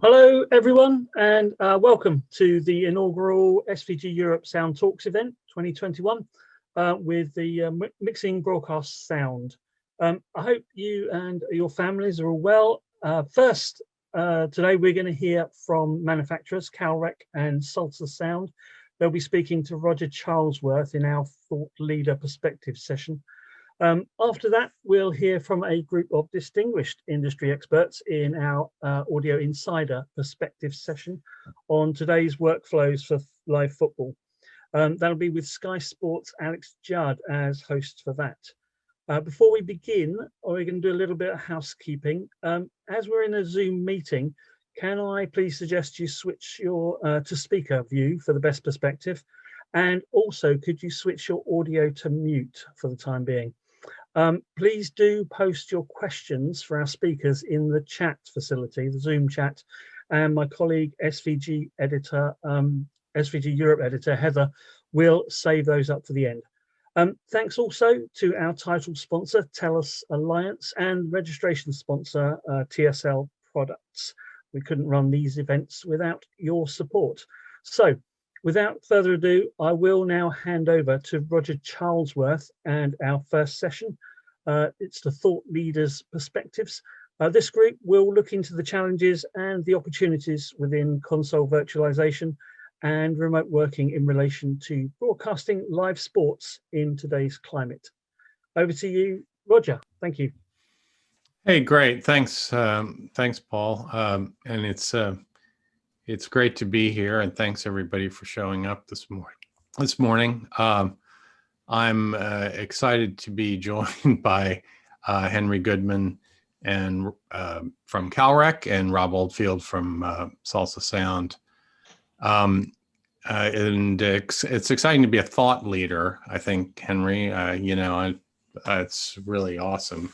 Hello, everyone, and welcome to the inaugural SVG Europe Sound Talks event 2021 with the Mixing Broadcast Sound. I hope you and your families are all well. First, today we're going to hear from manufacturers CALREC and Salsa Sound. They'll be speaking to Roger Charlesworth in our Thought Leader Perspective session. After that, we'll hear from a group of distinguished industry experts in our Audio Insider Perspective session on today's workflows for live football. That'll be with Sky Sports' Alex Judd as host for that. Before we begin, we're going to do a little bit of housekeeping. As we're in a Zoom meeting, can I please suggest you switch your to speaker view for the best perspective? And also, could you switch your audio to mute for the time being? Please do post your questions for our speakers in the chat facility, the Zoom chat, and my colleague SVG editor, SVG Europe editor, Heather, will save those up for the end. Thanks also to our title sponsor, TELUS Alliance, and registration sponsor, TSL Products. We couldn't run these events without your support. So, without further ado, I will now hand over to Roger Charlesworth and our first session. It's the Thought Leaders Perspectives. This group will look into the challenges and the opportunities within console virtualization and remote working in relation to broadcasting live sports in today's climate. Over to you, Roger. Thank you. Hey, great. Thanks. Thanks, Paul. And it's great to be here, and thanks everybody for showing up this morning. I'm excited to be joined by Henry Goodman and from CALREC and Rob Oldfield from Salsa Sound. And it's exciting to be a thought leader, I think, Henry. It's really awesome.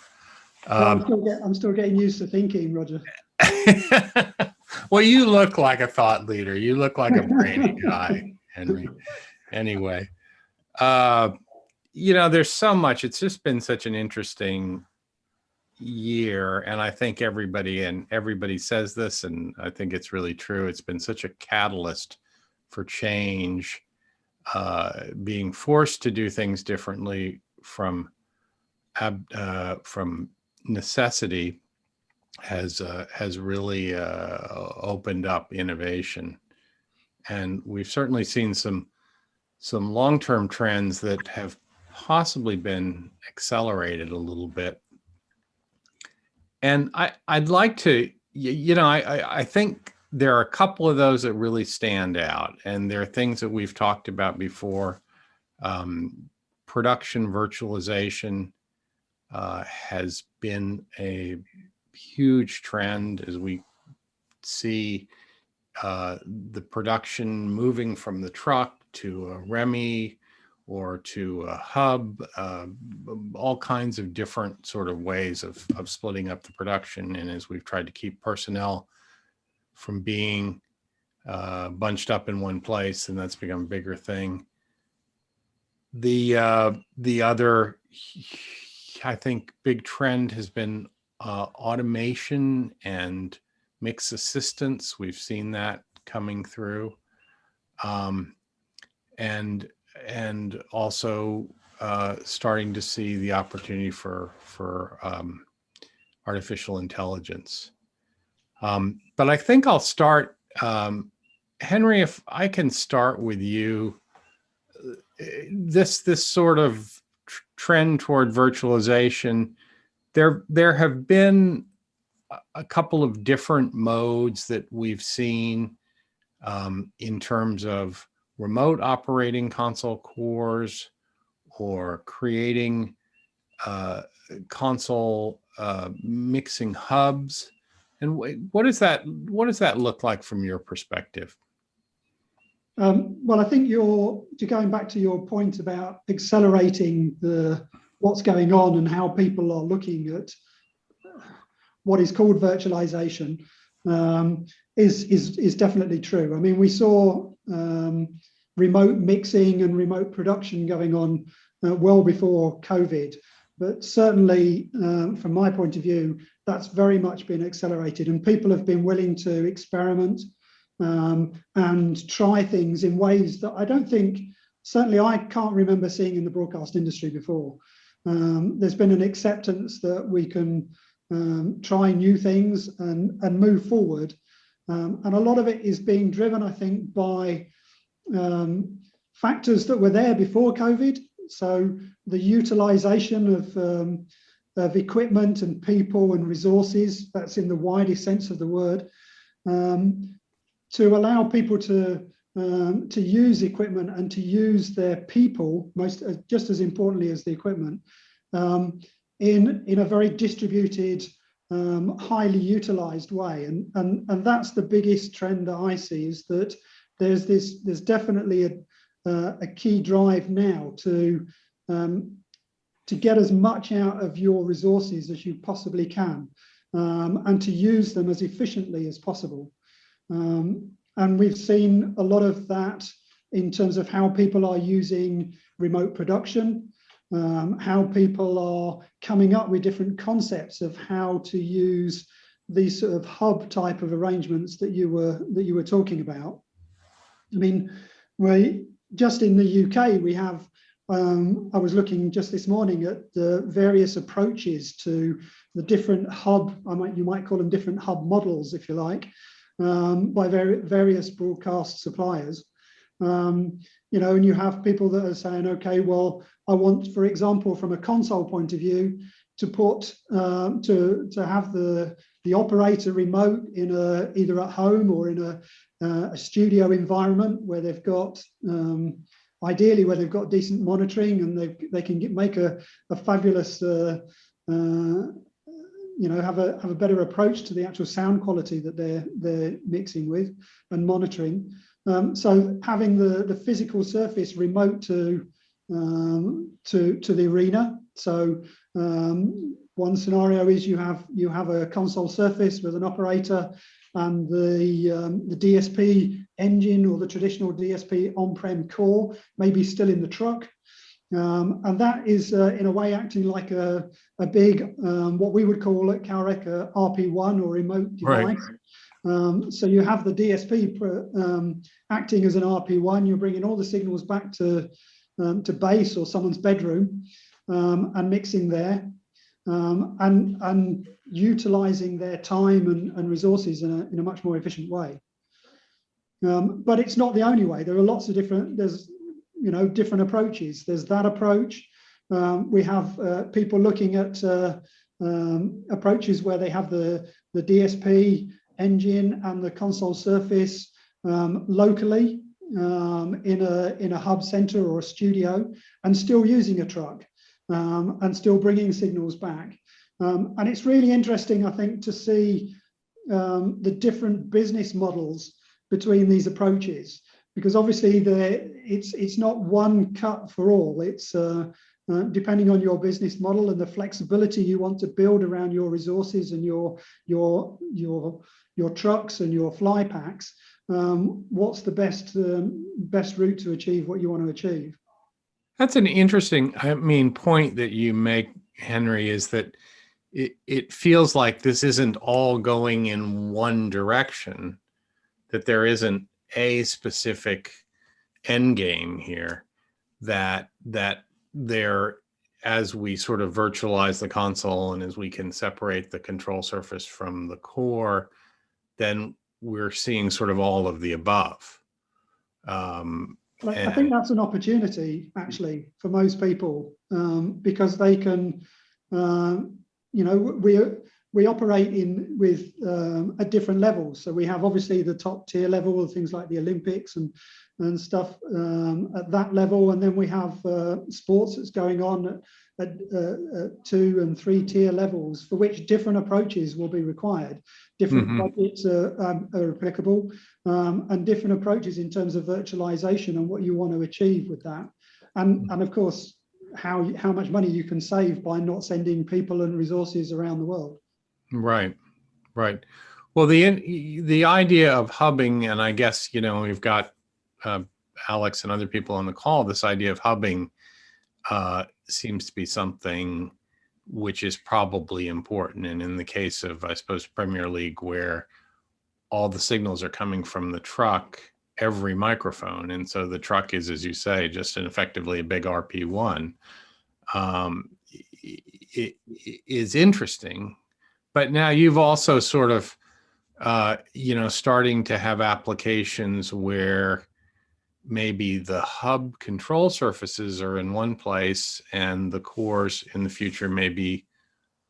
I'm still getting used to thinking, Roger. Well, you look like a thought leader. You look like a brainy guy, Henry. Anyway, there's so much. It's just been such an interesting year, and I think everybody says this, and I think it's really true. It's been such a catalyst for change, being forced to do things differently from necessity has really opened up innovation, and we've certainly seen some long-term trends that have possibly been accelerated a little bit. And I'd like to, I think there are a couple of those that really stand out, and there are things that we've talked about before. Production virtualization has been a huge trend as we see the production moving from the truck to a REMI or to a hub, all kinds of different sort of ways of splitting up the production. And as we've tried to keep personnel from being bunched up in one place, and that's become a bigger thing. The other, I think, big trend has been automation and mix assistance. We've seen that coming through, and also starting to see the opportunity for artificial intelligence. But I think I'll start, Henry, if I can start with you. This sort of trend toward virtualization, there have been a couple of different modes that we've seen in terms of remote operating console cores or creating console mixing hubs. And what does that look like from your perspective? Well, I think you're going back to your point about accelerating what's going on and how people are looking at what is called virtualization is definitely true. I mean, we saw remote mixing and remote production going on well before COVID. but certainly from my point of view, that's very much been accelerated, and people have been willing to experiment and try things in ways that I don't think, certainly I can't remember seeing in the broadcast industry before. There's been an acceptance that we can try new things and move forward. And a lot of it is being driven, I think, by factors that were there before COVID. So the utilization of equipment and people and resources, that's in the widest sense of the word, to allow people to use equipment and to use their people, just as importantly as the equipment, in a very distributed, highly utilized way. And that's the biggest trend that I see, is that there's definitely a key drive now to get as much out of your resources as you possibly can, and to use them as efficiently as possible. And we've seen a lot of that in terms of how people are using remote production, how people are coming up with different concepts of how to use these sort of hub type of arrangements that you were talking about. I mean, just in the UK, we have, I was looking just this morning at the various approaches to the different hub, you might call them different hub models, if you like, by various broadcast suppliers. You know, and you have people that are saying, okay, well, I want, for example, from a console point of view, to put to have the operator remote in either at home or in a studio environment where they've got ideally where they've got decent monitoring, and they can make a fabulous you know, have a better approach to the actual sound quality that they're mixing with and monitoring. So having the physical surface remote to the arena. So one scenario is you have a console surface with an operator and the DSP engine, or the traditional DSP on-prem core, maybe still in the truck. And that is in a way acting like a big, what we would call at Calrec a RP1 or remote device. Right. So you have the DSP acting as an RP1. You're bringing all the signals back to base or someone's bedroom, and mixing there, and utilizing their time and resources in a much more efficient way. But it's not the only way. There are lots of different, different approaches. There's that approach. We have people looking at approaches where they have the DSP engine and the console surface locally in a hub center or a studio, and still using a truck, and still bringing signals back. And it's really interesting, I think, to see the different business models between these approaches, because obviously it's not one cut for all. It's depending on your business model and the flexibility you want to build around your resources and your trucks and your fly packs. What's the best route to achieve what you want to achieve? That's an interesting, point that you make, Henry, is that it feels like this isn't all going in one direction, that there isn't a specific end game here, that there, as we sort of virtualize the console and as we can separate the control surface from the core, then we're seeing sort of all of the above. I think that's an opportunity, actually, for most people, because they can, we operate with at different levels. So we have obviously the top tier level of things like the Olympics and stuff at that level, and then we have sports that's going on at 2 and 3 tier levels, for which different approaches will be required. Different budgets are applicable, and different approaches in terms of virtualization and what you want to achieve with that, and of course how much money you can save by not sending people and resources around the world. Right. Well, the idea of hubbing, and I guess we've got Alex and other people on the call. This idea of hubbing seems to be something which is probably important. And in the case of, I suppose, Premier League, where all the signals are coming from the truck, every microphone, and so the truck is, as you say, just effectively a big RP1, it is interesting. But now you've also sort of, starting to have applications where maybe the hub control surfaces are in one place and the cores in the future may be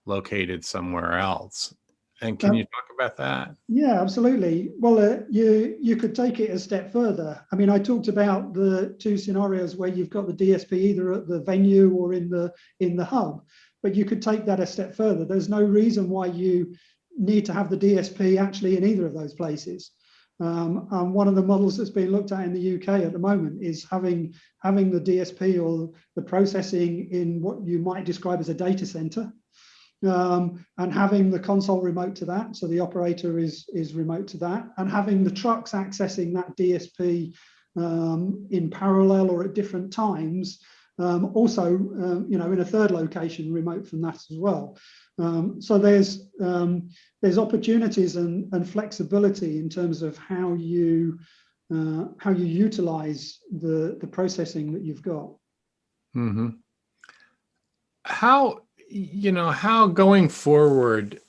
located somewhere else. And can you talk about that? Yeah, absolutely. Well, you could take it a step further. I mean, I talked about the two scenarios where you've got the DSP either at the venue or in the hub, but you could take that a step further. There's no reason why you need to have the DSP actually in either of those places. And one of the models that's being looked at in the UK at the moment is having the DSP or the processing in what you might describe as a data center. And having the console remote to that, so the operator is remote to that, and having the trucks accessing that DSP in parallel or at different times, also in a third location remote from that as well. So there's opportunities and flexibility in terms of how you utilize the processing that you've got. Mm-hmm. How going forward,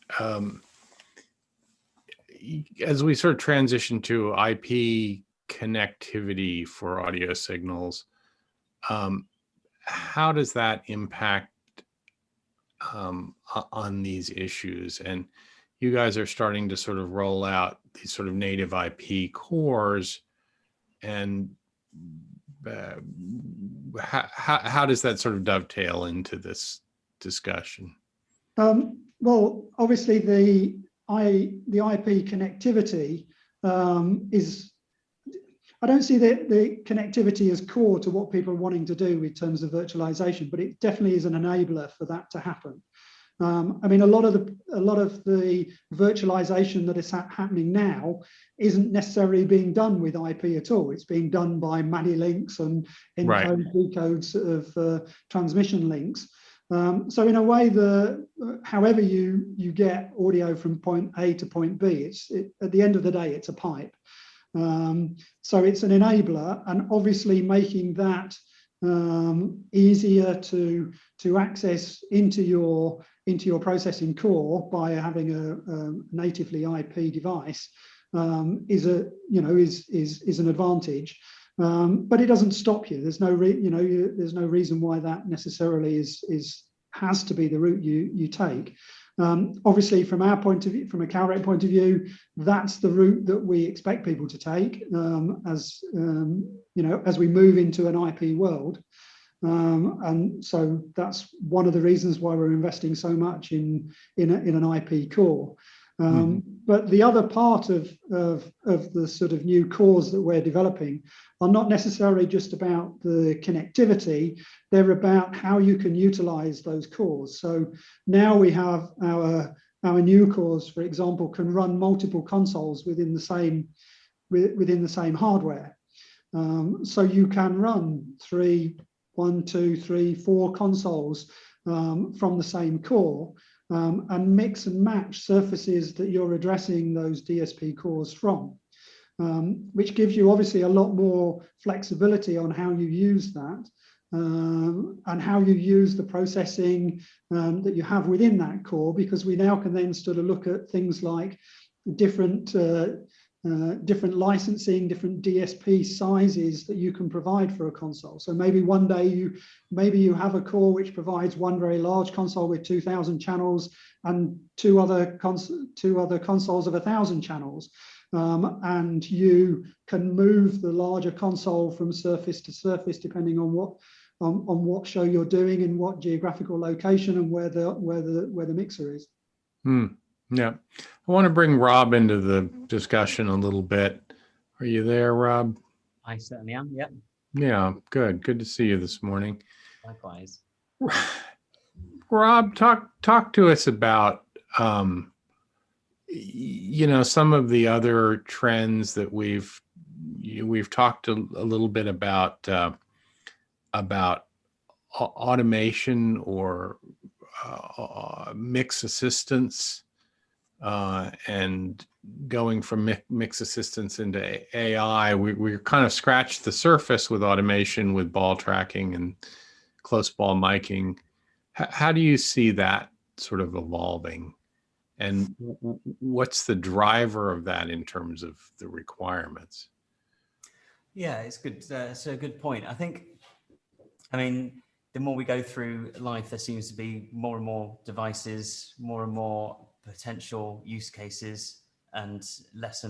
as we sort of transition to IP connectivity for audio signals, how does that impact on these issues? And you guys are starting to sort of roll out these sort of native IP cores, and how does that sort of dovetail into this discussion? Well, obviously the IP connectivity is, I don't see the connectivity as core to what people are wanting to do in terms of virtualization, but it definitely is an enabler for that to happen. I mean, a lot of the virtualization that is happening now isn't necessarily being done with IP at all. It's being done by MANI links and encode decodes of transmission links. So in a way, however you get audio from point A to point B, at the end of the day, it's a pipe. So it's an enabler, and obviously making that easier to access into your processing core by having a natively IP device is an advantage. But it doesn't stop you. There's no reason why that necessarily has to be the route you take. Obviously, from our point of view, from a CalREC point of view, that's the route that we expect people to take as we move into an IP world. And so that's one of the reasons why we're investing so much in an IP core. But the other part of the sort of new cores that we're developing are not necessarily just about the connectivity, they're about how you can utilize those cores. So now we have our new cores, for example, can run multiple consoles within the same hardware. So you can run 1, 2, 3, 4 consoles from the same core. And mix and match surfaces that you're addressing those DSP cores from, which gives you obviously a lot more flexibility on how you use that and how you use the processing that you have within that core, because we now can then sort of look at things like different licensing, different DSP sizes that you can provide for a console. So maybe one day you have a core which provides one very large console with 2,000 channels and two other consoles of 1,000 channels, and you can move the larger console from surface to surface depending on what show you're doing and what geographical location and where the mixer is. Yeah, I want to bring Rob into the discussion a little bit. Are you there, Rob? I certainly am. Yep. Yeah, good. Good to see you this morning. Likewise. Rob, talk to us about some of the other trends that we've talked a little bit about automation or mix assistance and going from mix assistance into AI, we kind of scratched the surface with automation, with ball tracking and close ball miking. How do you see that sort of evolving? And what's the driver of that in terms of the requirements? Yeah, it's good. It's a good point. I mean, the more we go through life, there seems to be more and more devices, more and more potential use cases, and less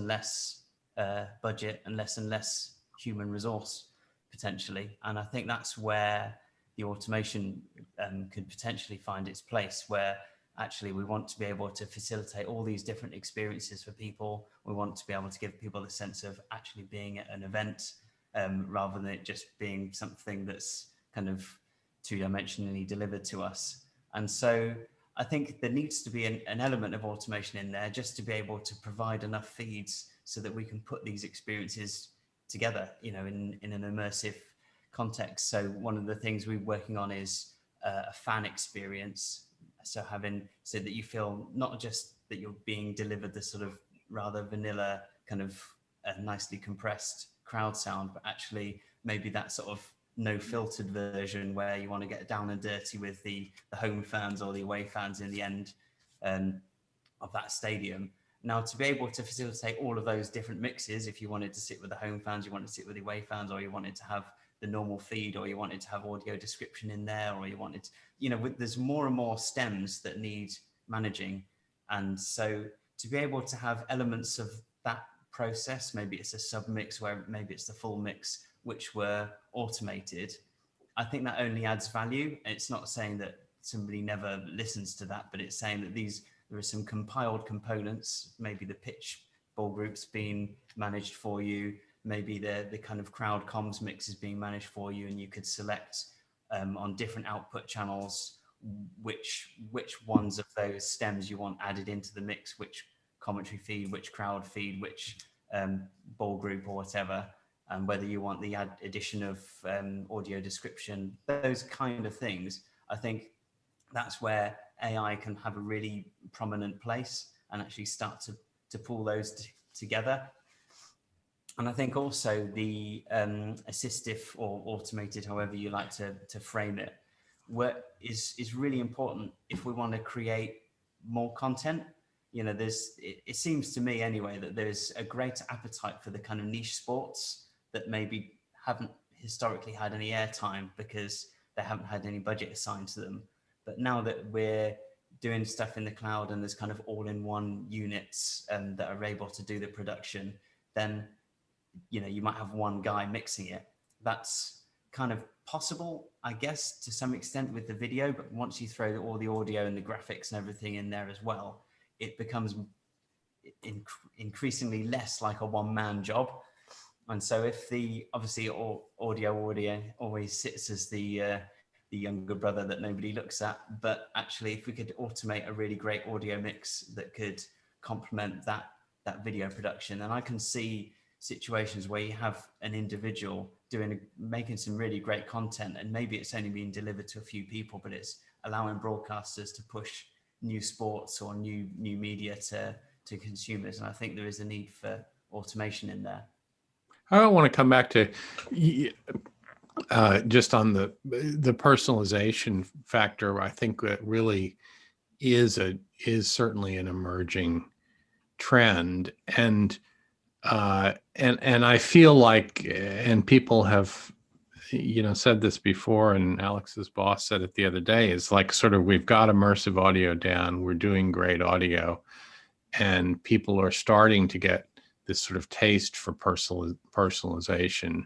budget and less human resource potentially. And I think that's where the automation could potentially find its place, where actually we want to be able to facilitate all these different experiences for people. We want to be able to give people the sense of actually being at an event, rather than it just being something that's kind of two-dimensionally delivered to us. And so I think there needs to be an element of automation in there, just to be able to provide enough feeds so that we can put these experiences together, you know, in an immersive context. So one of the things we're working on is a fan experience. So so that you feel not just that you're being delivered this sort of rather vanilla kind of nicely compressed crowd sound, but actually maybe that sort of no filtered version where you want to get down and dirty with the home fans or the away fans in the end of that stadium. Now, to be able to facilitate all of those different mixes, if you wanted to sit with the home fans, you wanted to sit with the away fans, or you wanted to have the normal feed, or you wanted to have audio description in there, or you wanted, you know, there's more and more stems that need managing. And so to be able to have elements of that process, maybe it's a submix where maybe it's the full mix, which were automated, I think that only adds value. And it's not saying that somebody never listens to that, but it's saying that there are some compiled components, maybe the pitch ball groups being managed for you, maybe the kind of crowd comms mix is being managed for you, and you could select on different output channels which ones of those stems you want added into the mix, which commentary feed, which crowd feed, which ball group or whatever, and whether you want the addition of audio description, those kind of things. I think that's where AI can have a really prominent place and actually start to pull those together. And I think also the assistive or automated, however you like to frame it, is really important if we want to create more content. You know, it seems to me anyway that there's a greater appetite for the kind of niche sports that maybe haven't historically had any airtime because they haven't had any budget assigned to them. But now that we're doing stuff in the cloud and there's kind of all-in-one units that are able to do the production, then, you know, you might have one guy mixing it. That's kind of possible, I guess, to some extent with the video, but once you throw all the audio and the graphics and everything in there as well, it becomes increasingly less like a one-man job. And so if obviously audio always sits as the younger brother that nobody looks at, but actually if we could automate a really great audio mix that could complement that video production, and I can see situations where you have an individual making some really great content, and maybe it's only being delivered to a few people, but it's allowing broadcasters to push new sports or new media to consumers. And I think there is a need for automation in there. I want to come back to just on the personalization factor. I think that really is certainly an emerging trend, and I feel like, and people have, you know, said this before, and Alex's boss said it the other day, is like sort of, we've got immersive audio down, we're doing great audio, and people are starting to get this sort of taste for personalization,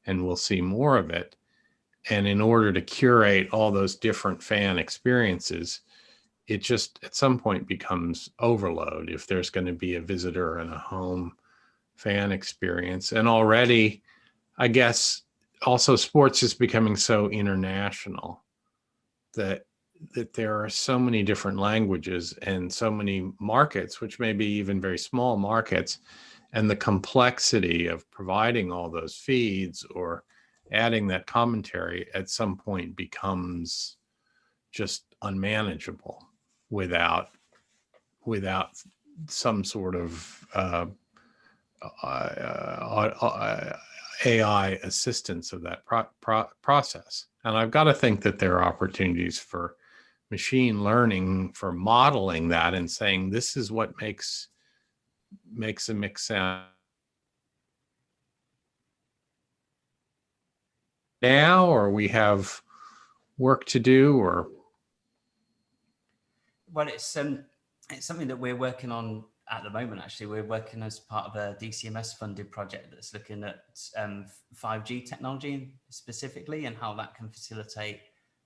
and we'll see more of it. And in order to curate all those different fan experiences, it just at some point becomes overload if there's going to be a visitor and a home fan experience. And already, I guess, also sports is becoming so international that there are so many different languages and so many markets, which may be even very small markets, and the complexity of providing all those feeds or adding that commentary at some point becomes just unmanageable without some sort of AI assistance of that process. And I've got to think that there are opportunities for machine learning for modeling that and saying this is what makes a mix sound. Now, or we have work to do, or? Well, it's something that we're working on at the moment. Actually, we're working as part of a DCMS funded project that's looking at 5G technology specifically and how that can facilitate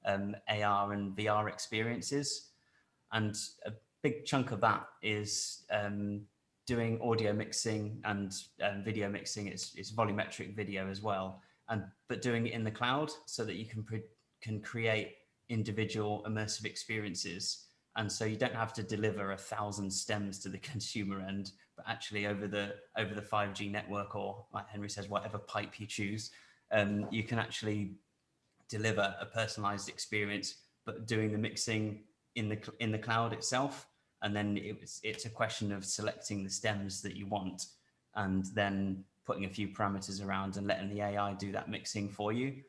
AR and VR experiences. And a big chunk of that is doing audio mixing and video mixing. It's volumetric video as well, but doing it in the cloud so that you can create individual immersive experiences. And so you don't have to deliver 1,000 stems to the consumer end, but actually over the 5G network, or like Henry says, whatever pipe you choose, you can actually deliver a personalized experience, but doing the mixing in the cloud itself. And then it's a question of selecting the stems that you want and then putting a few parameters around and letting the AI do that mixing for you.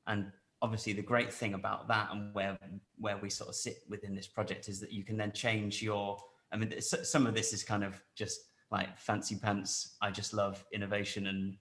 And obviously the great thing about that, and where we sort of sit within this project, is that you can then change I mean, some of this is kind of just like fancy pants. I just love innovation and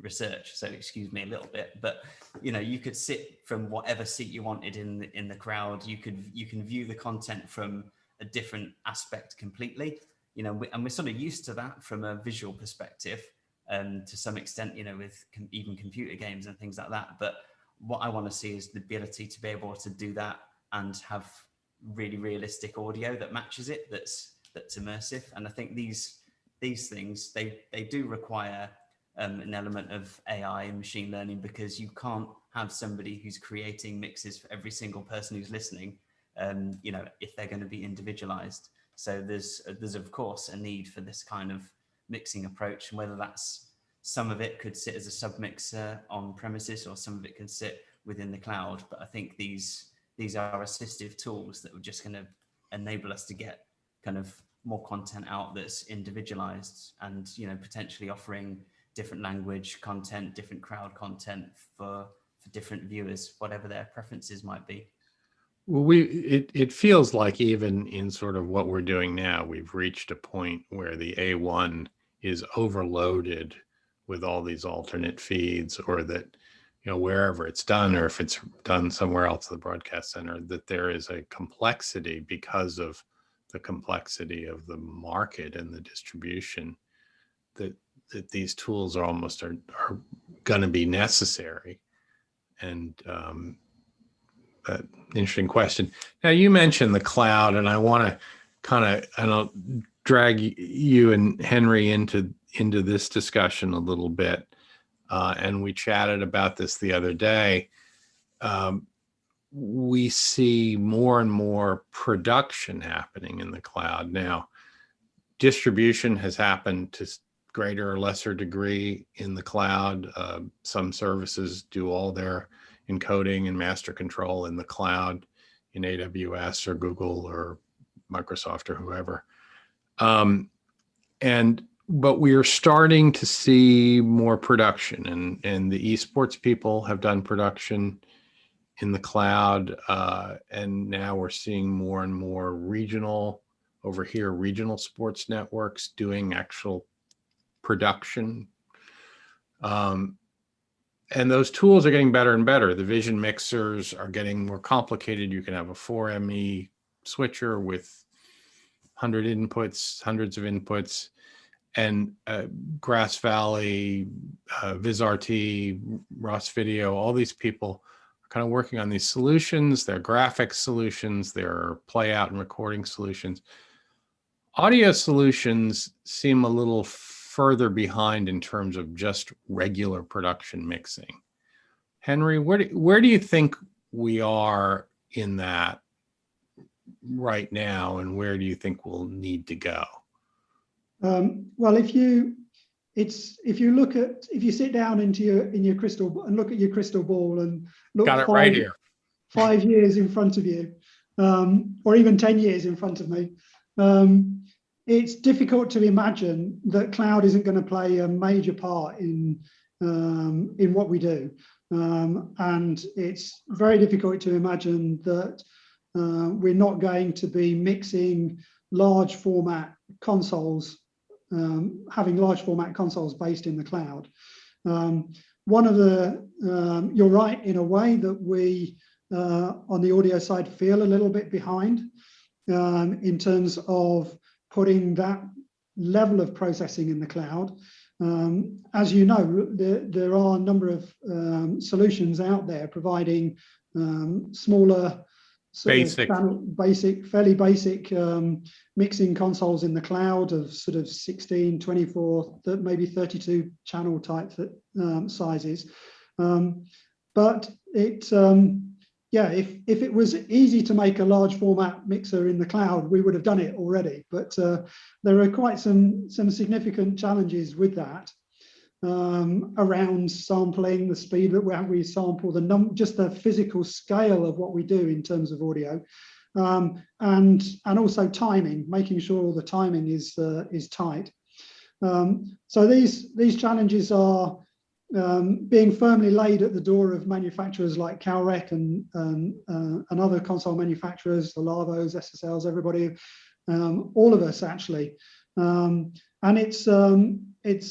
research, so excuse me a little bit, but you could sit from whatever seat you wanted in the crowd. You can view the content from a different aspect completely, and we're sort of used to that from a visual perspective, to some extent, with even computer games and things like that. But what I want to see is the ability to be able to do that and have really realistic audio that matches it, that's immersive. And I think these things, they do require an element of AI and machine learning, because you can't have somebody who's creating mixes for every single person who's listening, if they're going to be individualized. So there's of course a need for this kind of mixing approach, and whether that's some of it could sit as a submixer on premises, or some of it can sit within the cloud. But I think these are assistive tools that are just going to enable us to get kind of more content out that's individualized, and potentially offering different language content, different crowd content for different viewers, whatever their preferences might be. Well, it feels like even in sort of what we're doing now, we've reached a point where the A1 is overloaded with all these alternate feeds, or that, wherever it's done, or if it's done somewhere else, the broadcast center, that there is a complexity because of the complexity of the market and the distribution, that these tools are going to be necessary. And interesting question. Now, you mentioned the cloud, and I want to I'll drag you and Henry into this discussion a little bit. And we chatted about this the other day. We see more and more production happening in the cloud. Now, distribution has happened to greater or lesser degree in the cloud. Some services do all their encoding and master control in the cloud, in AWS or Google or Microsoft or whoever. But we are starting to see more production, and the esports people have done production in the cloud. And now we're seeing more and more regional sports networks doing actual production. And those tools are getting better and better. The vision mixers are getting more complicated. You can have a 4ME switcher with hundreds of inputs. And Grass Valley, VizRT, Ross Video, all these people are kind of working on these solutions. They're graphics solutions, they're play out and recording solutions. Audio solutions seem a little further behind in terms of just regular production mixing. Henry, where do you think we are in that right now, and where do you think we'll need to go? Well, if you sit down in your crystal and look at your crystal ball and look got it right here, 5 years in front of you, or even 10 years in front of me, it's difficult to imagine that cloud isn't going to play a major part in what we do. And it's very difficult to imagine that we're not going to be mixing large format consoles, having large format consoles based in the cloud. One of the, you're right in a way that we on the audio side feel a little bit behind in terms of putting that level of processing in the cloud. As you know, there are a number of solutions out there providing smaller, fairly basic mixing consoles in the cloud of sort of 16, 24, maybe 32 channel type sizes. But it, yeah, if it was easy to make a large format mixer in the cloud, we would have done it already. But there are quite some significant challenges with that around sampling, the speed at which we sample, just the physical scale of what we do in terms of audio, and also timing, making sure all the timing is tight. So these challenges are being firmly laid at the door of manufacturers like Calrec and other console manufacturers, the Lavos, SSLs, everybody, all of us actually. And it's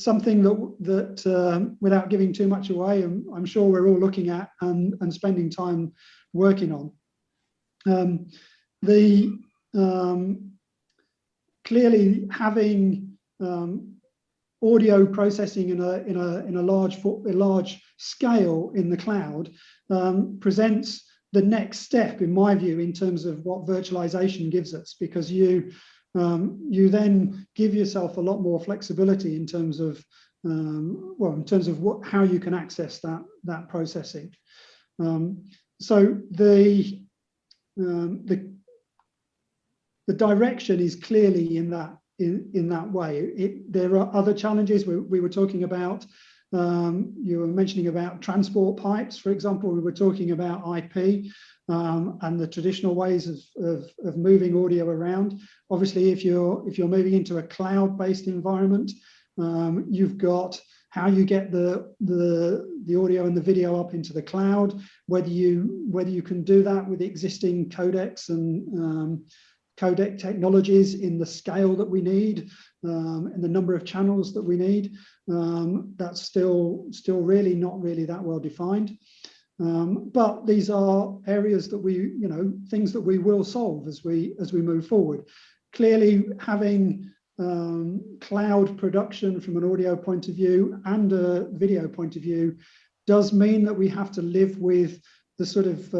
something that without giving too much away, I'm sure we're all looking at and spending time working on. Clearly having audio processing in a large scale in the cloud presents the next step, in my view, in terms of what virtualization gives us, because you then give yourself a lot more flexibility in terms of how you can access that processing. So the direction is clearly in that way. There are other challenges we were talking about. You were mentioning about transport pipes, for example. We were talking about IP and the traditional ways of moving audio around. Obviously, if you're moving into a cloud-based environment, you've got how you get the audio and the video up into the cloud, whether you can do that with existing codecs and codec technologies in the scale that we need, and the number of channels that we need. That's still really not really that well defined. But these are areas that things that we will solve as we move forward. Clearly, having cloud production from an audio point of view and a video point of view does mean that we have to live with the sort of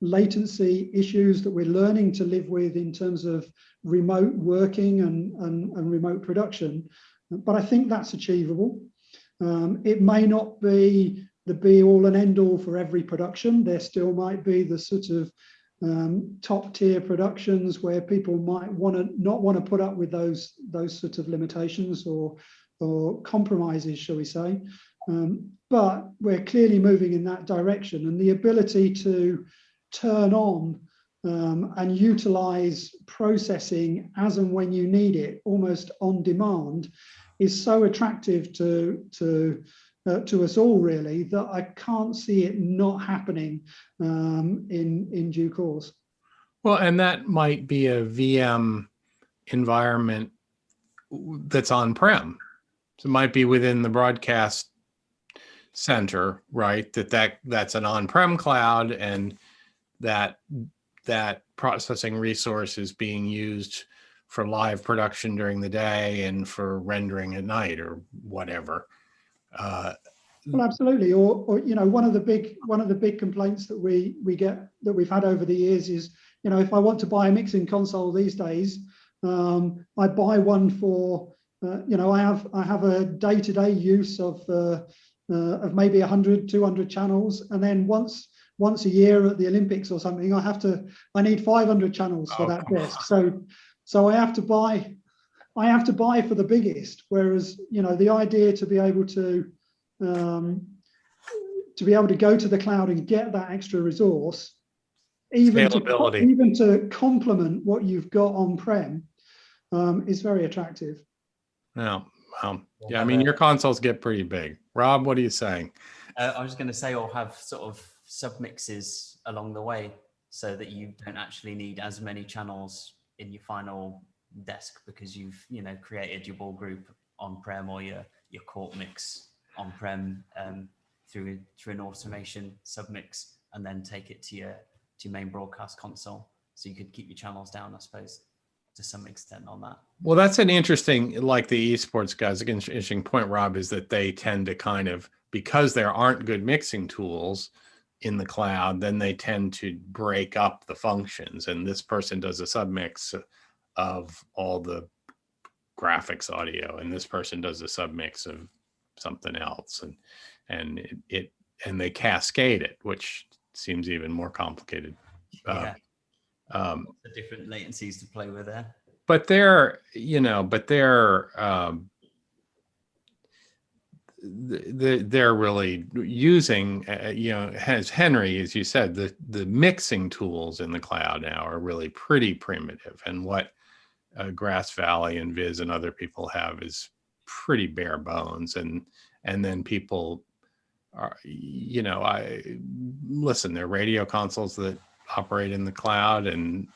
latency issues that we're learning to live with in terms of remote working and remote production. But I think that's achievable. It may not be the be all and end all for every production. There still might be the sort of top tier productions where people might not want to put up with those sorts of limitations or compromises, shall we say. But we're clearly moving in that direction, and the ability to turn on and utilize processing as and when you need it, almost on demand, is so attractive to us all, really, that I can't see it not happening in due course. Well, and that might be a VM environment that's on-prem. So it might be within the broadcast center, right? That's an on-prem cloud, and that processing resource is being used for live production during the day and for rendering at night or whatever. Well, absolutely. Or one of the big complaints that we've had over the years is, if I want to buy a mixing console these days, I buy one for I have a day-to-day use of maybe 100, 200 channels, and then once a year at the Olympics or something, I need 500 channels for that desk. So I have to buy for the biggest. Whereas the idea to be able to go to the cloud and get that extra resource Scalability. even to complement what you've got on-prem is very attractive. Yeah. Yeah, I mean, your consoles get pretty big. Rob, what are you saying? I was going to say, or have sort of submixes along the way so that you don't actually need as many channels in your final desk because you've, created your ball group on-prem or your court mix on-prem through an automation submix, and then take it to your main broadcast console. So you could keep your channels down, I suppose, to some extent on that. Well, that's an interesting, like the esports guys, an interesting point, Rob, is that they tend to kind of, because there aren't good mixing tools in the cloud, then they tend to break up the functions. And this person does a submix of all the graphics audio, and this person does a submix of something else. And they cascade it, which seems even more complicated. The different latencies to play with there. But they're really using, as Henry, as you said, the mixing tools in the cloud now are really pretty primitive. And what Grass Valley and Viz and other people have is pretty bare bones. And then people are, they're radio consoles that operate in the cloud, and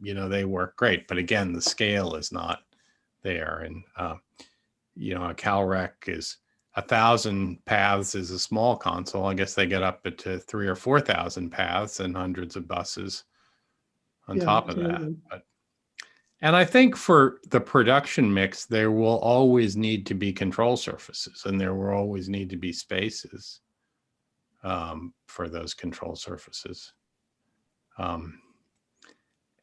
they work great, but again, the scale is not there. And a CalRec is 1,000 paths is a small console. I guess they get up to 3,000 or 4,000 paths and hundreds of buses on top of that. And I think for the production mix, there will always need to be control surfaces, and there will always need to be spaces for those control surfaces.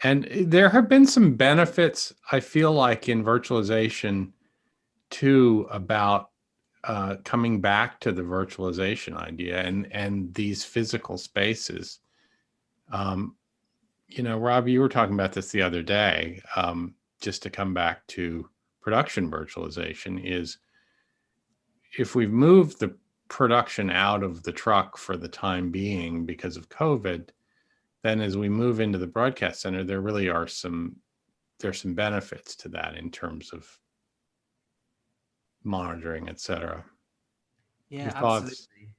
And there have been some benefits, I feel like, in virtualization too, about coming back to the virtualization idea and these physical spaces. Rob, you were talking about this the other day, just to come back to production virtualization, is if we've moved the production out of the truck for the time being because of COVID, then as we move into the broadcast center, there really are some benefits to that in terms of monitoring, et cetera. Yeah, absolutely.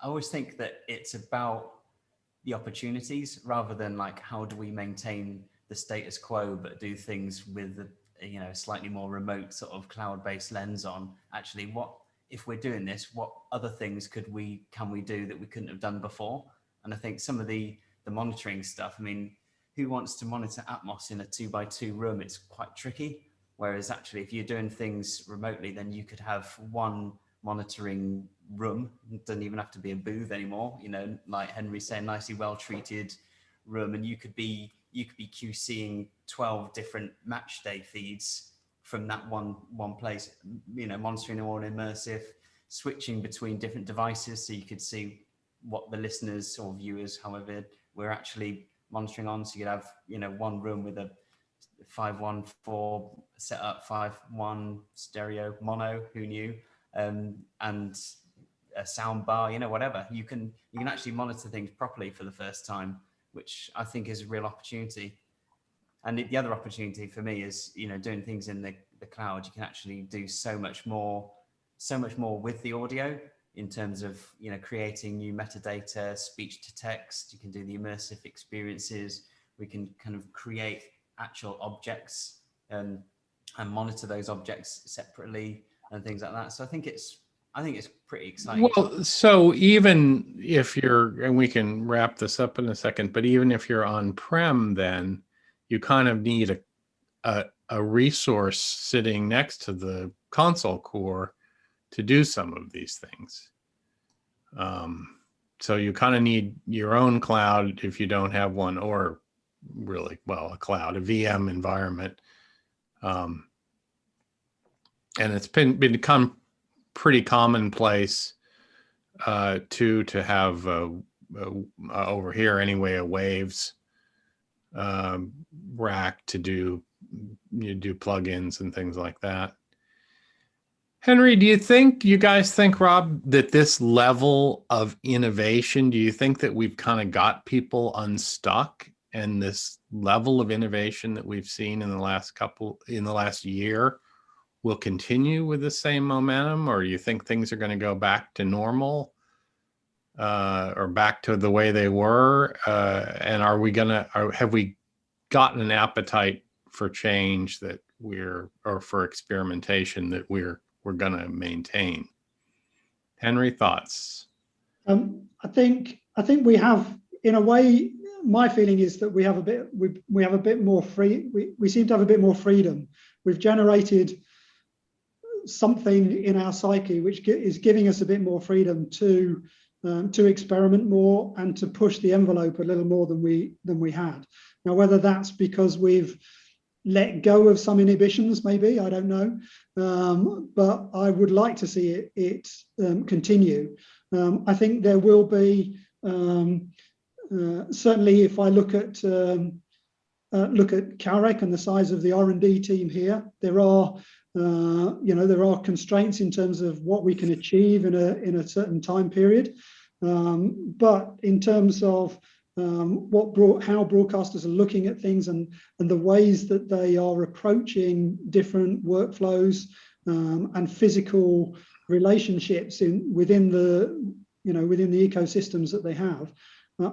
I always think that it's about the opportunities rather than like, how do we maintain the status quo, but do things with a slightly more remote sort of cloud-based lens on. Actually, what if we're doing this, what other things can we do that we couldn't have done before? And I think some of the monitoring stuff, I mean, who wants to monitor Atmos in a 2x2 room? It's quite tricky. Whereas actually, if you're doing things remotely, then you could have one monitoring room. It doesn't even have to be a booth anymore. Like Henry's saying, nicely well-treated room. And you could be QCing 12 different match day feeds from that one place, monitoring them all in immersive, switching between different devices. So you could see what the listeners or viewers, however, we're actually monitoring on. So you'd have, one room with a 514 setup, 5.1 stereo mono, who knew, and a sound bar, whatever. You can actually monitor things properly for the first time, which I think is a real opportunity. And the other opportunity for me is, doing things in the cloud. You can actually do so much more with the audio, in terms of, creating new metadata, speech to text. You can do the immersive experiences. We can kind of create actual objects and monitor those objects separately and things like that. So I think it's pretty exciting. Well, so even if and we can wrap this up in a second, but even if you're on-prem, then you kind of need a resource sitting next to the console core to do some of these things. So you kind of need your own cloud if you don't have one, or really, a cloud, a VM environment. And it's become pretty commonplace to have over here anyway, a Waves rack to do plugins and things like that. Henry, you guys think, Rob, that this level of innovation, do you think that we've kind of got people unstuck, and this level of innovation that we've seen in the last year will continue with the same momentum, or do you think things are going to go back to normal, or back to the way they were? And have we gotten an appetite for change or for experimentation that we're going to maintain? Henry, thoughts? I think we have, in a way, my feeling is that we have a bit more free. We seem to have a bit more freedom. We've generated something in our psyche which is giving us a bit more freedom to experiment more and to push the envelope a little more than we had. Now, whether that's because we've let go of some inhibitions, maybe, I don't know, but I would like to see it continue. I think there will be, certainly if I look at CAREC and the size of the R&D team here, there are constraints in terms of what we can achieve in a certain time period. But in terms of how broadcasters are looking at things and the ways that they are approaching different workflows and physical relationships within the ecosystems that they have,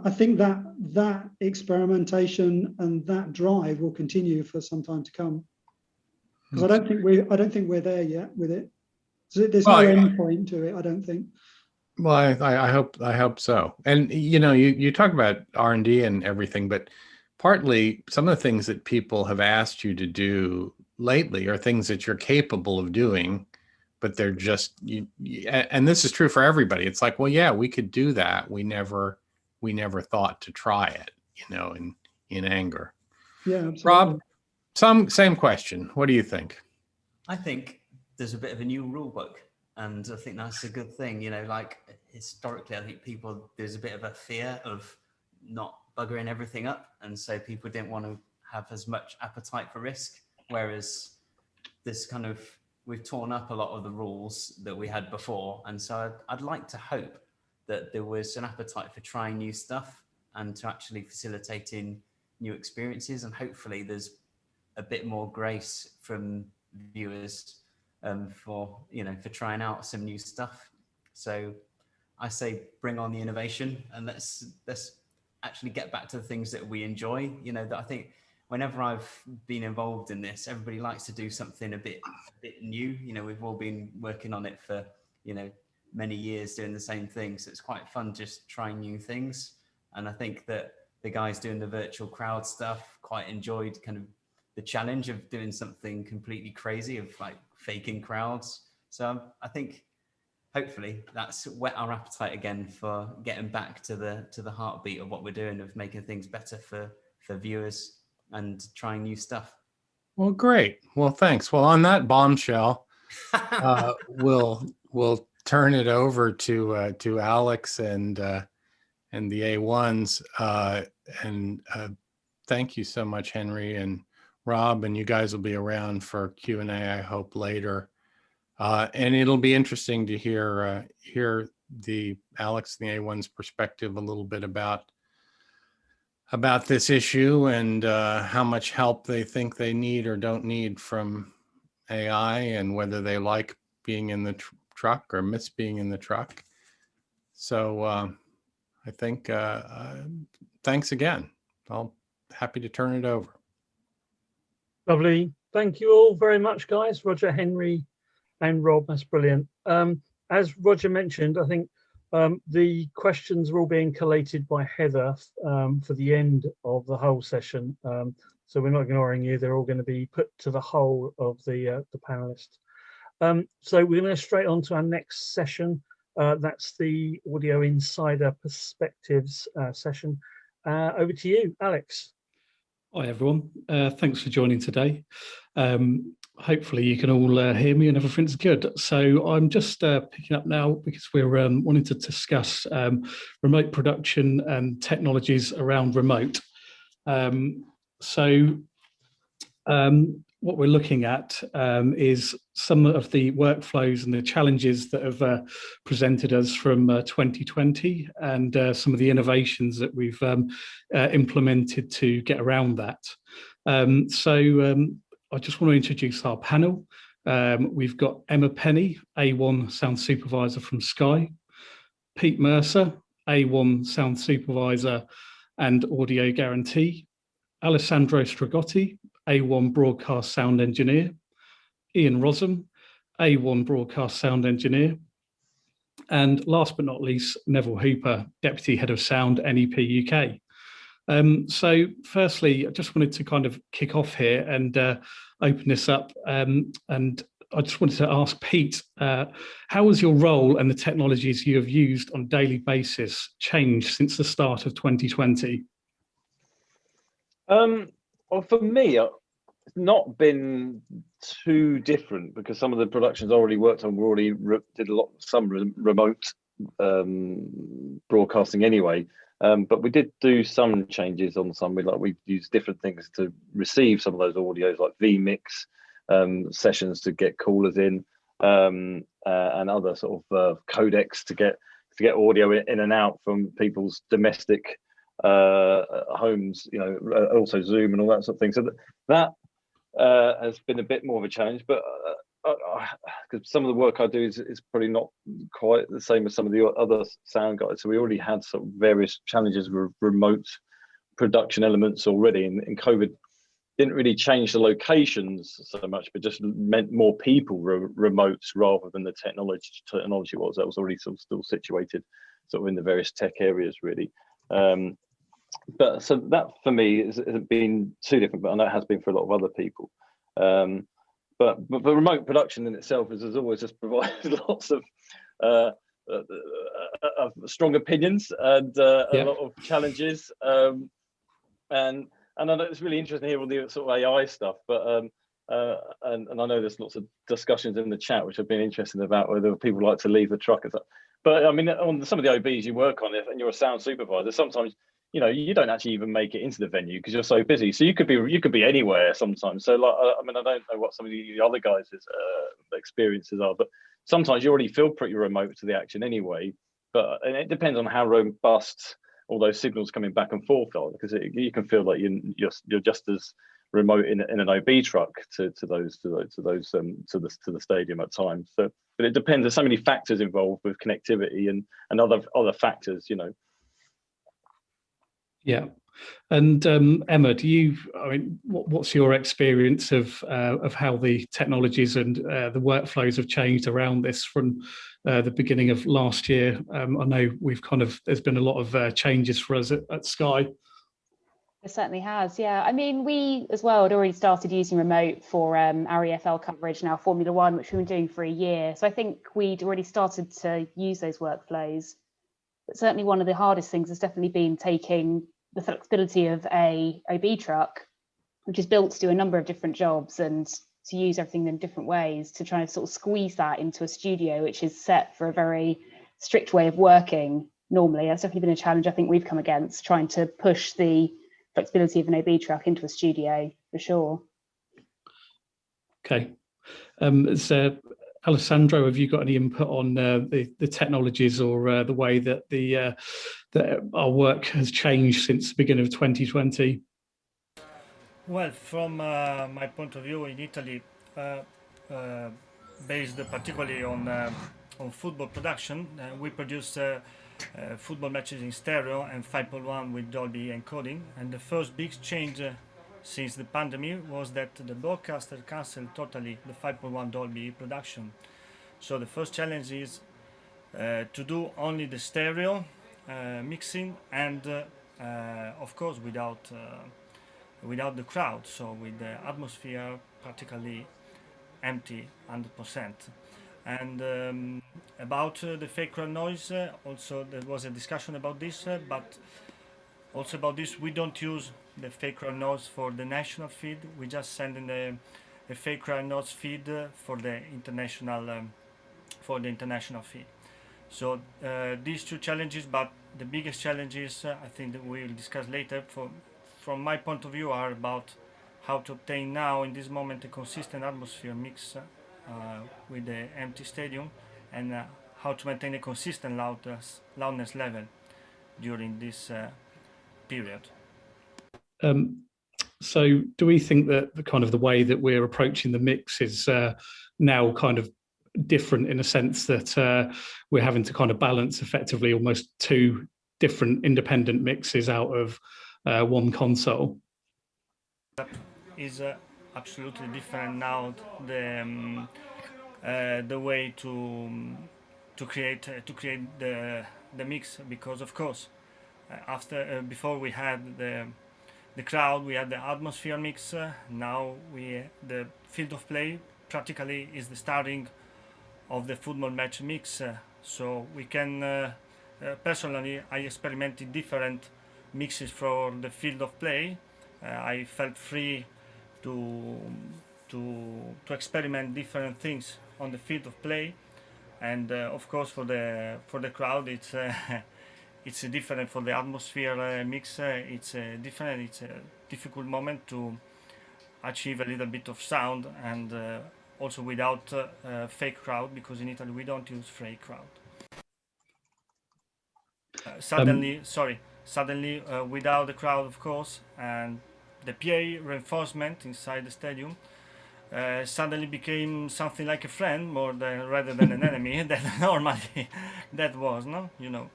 I think that experimentation and that drive will continue for some time to come. Because I don't think we're there yet with it. There's no end point to it, I don't think. Well, I hope so. And you talk about R&D and everything, but partly some of the things that people have asked you to do lately are things that you're capable of doing, but they're just and this is true for everybody. It's like, well, yeah, we could do that. We never thought to try it, in anger. Yeah, absolutely. Rob, same question. What do you think? I think there's a bit of a new rule book. And I think that's a good thing, like historically, I think there's a bit of a fear of not buggering everything up. And so people didn't want to have as much appetite for risk. Whereas we've torn up a lot of the rules that we had before. And so I'd like to hope that there was an appetite for trying new stuff and to actually facilitating new experiences. And hopefully there's a bit more grace from viewers for trying out some new stuff. So I say bring on the innovation, and let's actually get back to the things that we enjoy. That I think whenever I've been involved in this, everybody likes to do something a bit new. We've all been working on it for many years doing the same thing, so it's quite fun just trying new things. And I think that the guys doing the virtual crowd stuff quite enjoyed kind of the challenge of doing something completely crazy, of like faking crowds. So I think hopefully that's whet our appetite again for getting back to the heartbeat of what we're doing, of making things better for viewers and trying new stuff. Well, great. Well, thanks. Well, on that bombshell, we'll turn it over to Alex and the A1s. Thank you so much, Henry and Rob, and you guys will be around for Q&A, I hope, later. And it'll be interesting to hear the Alex and the A1's perspective a little bit about this issue and how much help they think they need or don't need from AI, and whether they like being in the truck or miss being in the truck. So I think thanks again. I'm happy to turn it over. Lovely. Thank you all very much, guys. Roger, Henry, and Rob. That's brilliant. As Roger mentioned, I think the questions are all being collated by Heather for the end of the whole session. So we're not ignoring you. They're all going to be put to the whole of the panelists. So we're going to go straight on to our next session. That's the Audio Insider Perspectives session. Over to you, Alex. Hi everyone, thanks for joining today. Hopefully you can all hear me and everything's good. So I'm just picking up now because we're wanting to discuss remote production and technologies around remote. what we're looking at is some of the workflows and the challenges that have presented us from 2020 and some of the innovations that we've implemented to get around that. I just want to introduce our panel. We've got Emma Penny, A1 Sound Supervisor from Sky, Pete Mercer, A1 Sound Supervisor and Audio Guarantee, Alessandro Stragotti, A1 Broadcast Sound Engineer, Ian Rossum, A1 Broadcast Sound Engineer, and last but not least, Neville Hooper, Deputy Head of Sound, NEP UK. So firstly, I just wanted to kind of kick off here and open this up. And I just wanted to ask Pete, how has your role and the technologies you have used on a daily basis changed since the start of 2020? Well, for me, it's not been too different because some of the productions I already worked on, we already did some remote broadcasting anyway. But we did do some changes on some. We used different things to receive some of those audios, like vMix sessions to get callers in, and other sort of codecs to get audio in and out from people's domestic homes, also Zoom and all that sort of thing. So that has been a bit more of a challenge, but because some of the work I do is probably not quite the same as some of the other sound guys. So we already had some various challenges with remote production elements already, and COVID didn't really change the locations so much, but just meant more people remote rather than the technology was. That was already sort of still situated sort of in the various tech areas really. But so that for me hasn't been too different, but I know it has been for a lot of other people. But remote production in itself has always just provided lots of strong opinions and a lot of challenges. And I know it's really interesting to hear all the sort of AI stuff, but and I know there's lots of discussions in the chat which have been interesting about whether people like to leave the truck and stuff. But I mean, on some of the OBs you work on, and you're a sound supervisor, sometimes you don't actually even make it into the venue because you're so busy. So you could be anywhere sometimes. So like, I mean, I don't know what some of the other guys' experiences are, but sometimes you already feel pretty remote to the action anyway. And it depends on how robust all those signals coming back and forth are, because you can feel like you're just as remote in an OB truck to the stadium at times. So, but it depends. There's so many factors involved with connectivity and other factors, Yeah, and Emma, what's your experience of how the technologies and the workflows have changed around this from the beginning of last year? I know there's been a lot of changes for us at Sky. It certainly has, yeah. I mean, we as well had already started using remote for our EFL coverage, now Formula One, which we've been doing for a year. So I think we'd already started to use those workflows. But certainly one of the hardest things has definitely been taking the flexibility of a OB truck, which is built to do a number of different jobs and to use everything in different ways, to try and sort of squeeze that into a studio, which is set for a very strict way of working normally. That's definitely been a challenge I think we've come against, trying to push the flexibility of an OB truck into a studio, for sure. Okay. So Alessandro, have you got any input on the technologies or the way that that our work has changed since the beginning of 2020? Well, from my point of view in Italy, based particularly on football production, we produce football matches in stereo and 5.1 with Dolby encoding. And the first big change since the pandemic was that the broadcaster cancelled totally the 5.1 Dolby production. So the first challenge is to do only the stereo mixing, and of course without the crowd, so with the atmosphere practically empty 100%. And about the fake crowd noise, also there was a discussion about this, but also about this, we don't use the fake crowd noise for the national feed. We just send in a fake crowd noise feed for the international feed. So these two challenges, but the biggest challenges I think that we'll discuss later, from my point of view, are about how to obtain now in this moment a consistent atmosphere mix with the empty stadium, and how to maintain a consistent loudness level during this period. So do we think that the way that we're approaching the mix is now kind of different in a sense that we're having to kind of balance effectively almost two different independent mixes out of one console? That is absolutely different now. The way to create the mix, because of course before we had the crowd, we had the atmosphere mix. Now the field of play practically is the starting of the football match mix. So we can personally, I experimented different mixes for the field of play. I felt free to experiment different things on the field of play, and of course for the crowd it's it's different. For the atmosphere mix, it's different. It's a difficult moment to achieve a little bit of sound, and also without fake crowd, because in Italy we don't use fake crowd. Suddenly without the crowd, of course, and the PA reinforcement inside the stadium suddenly became something like a friend rather than an enemy that normally that was, no, you know.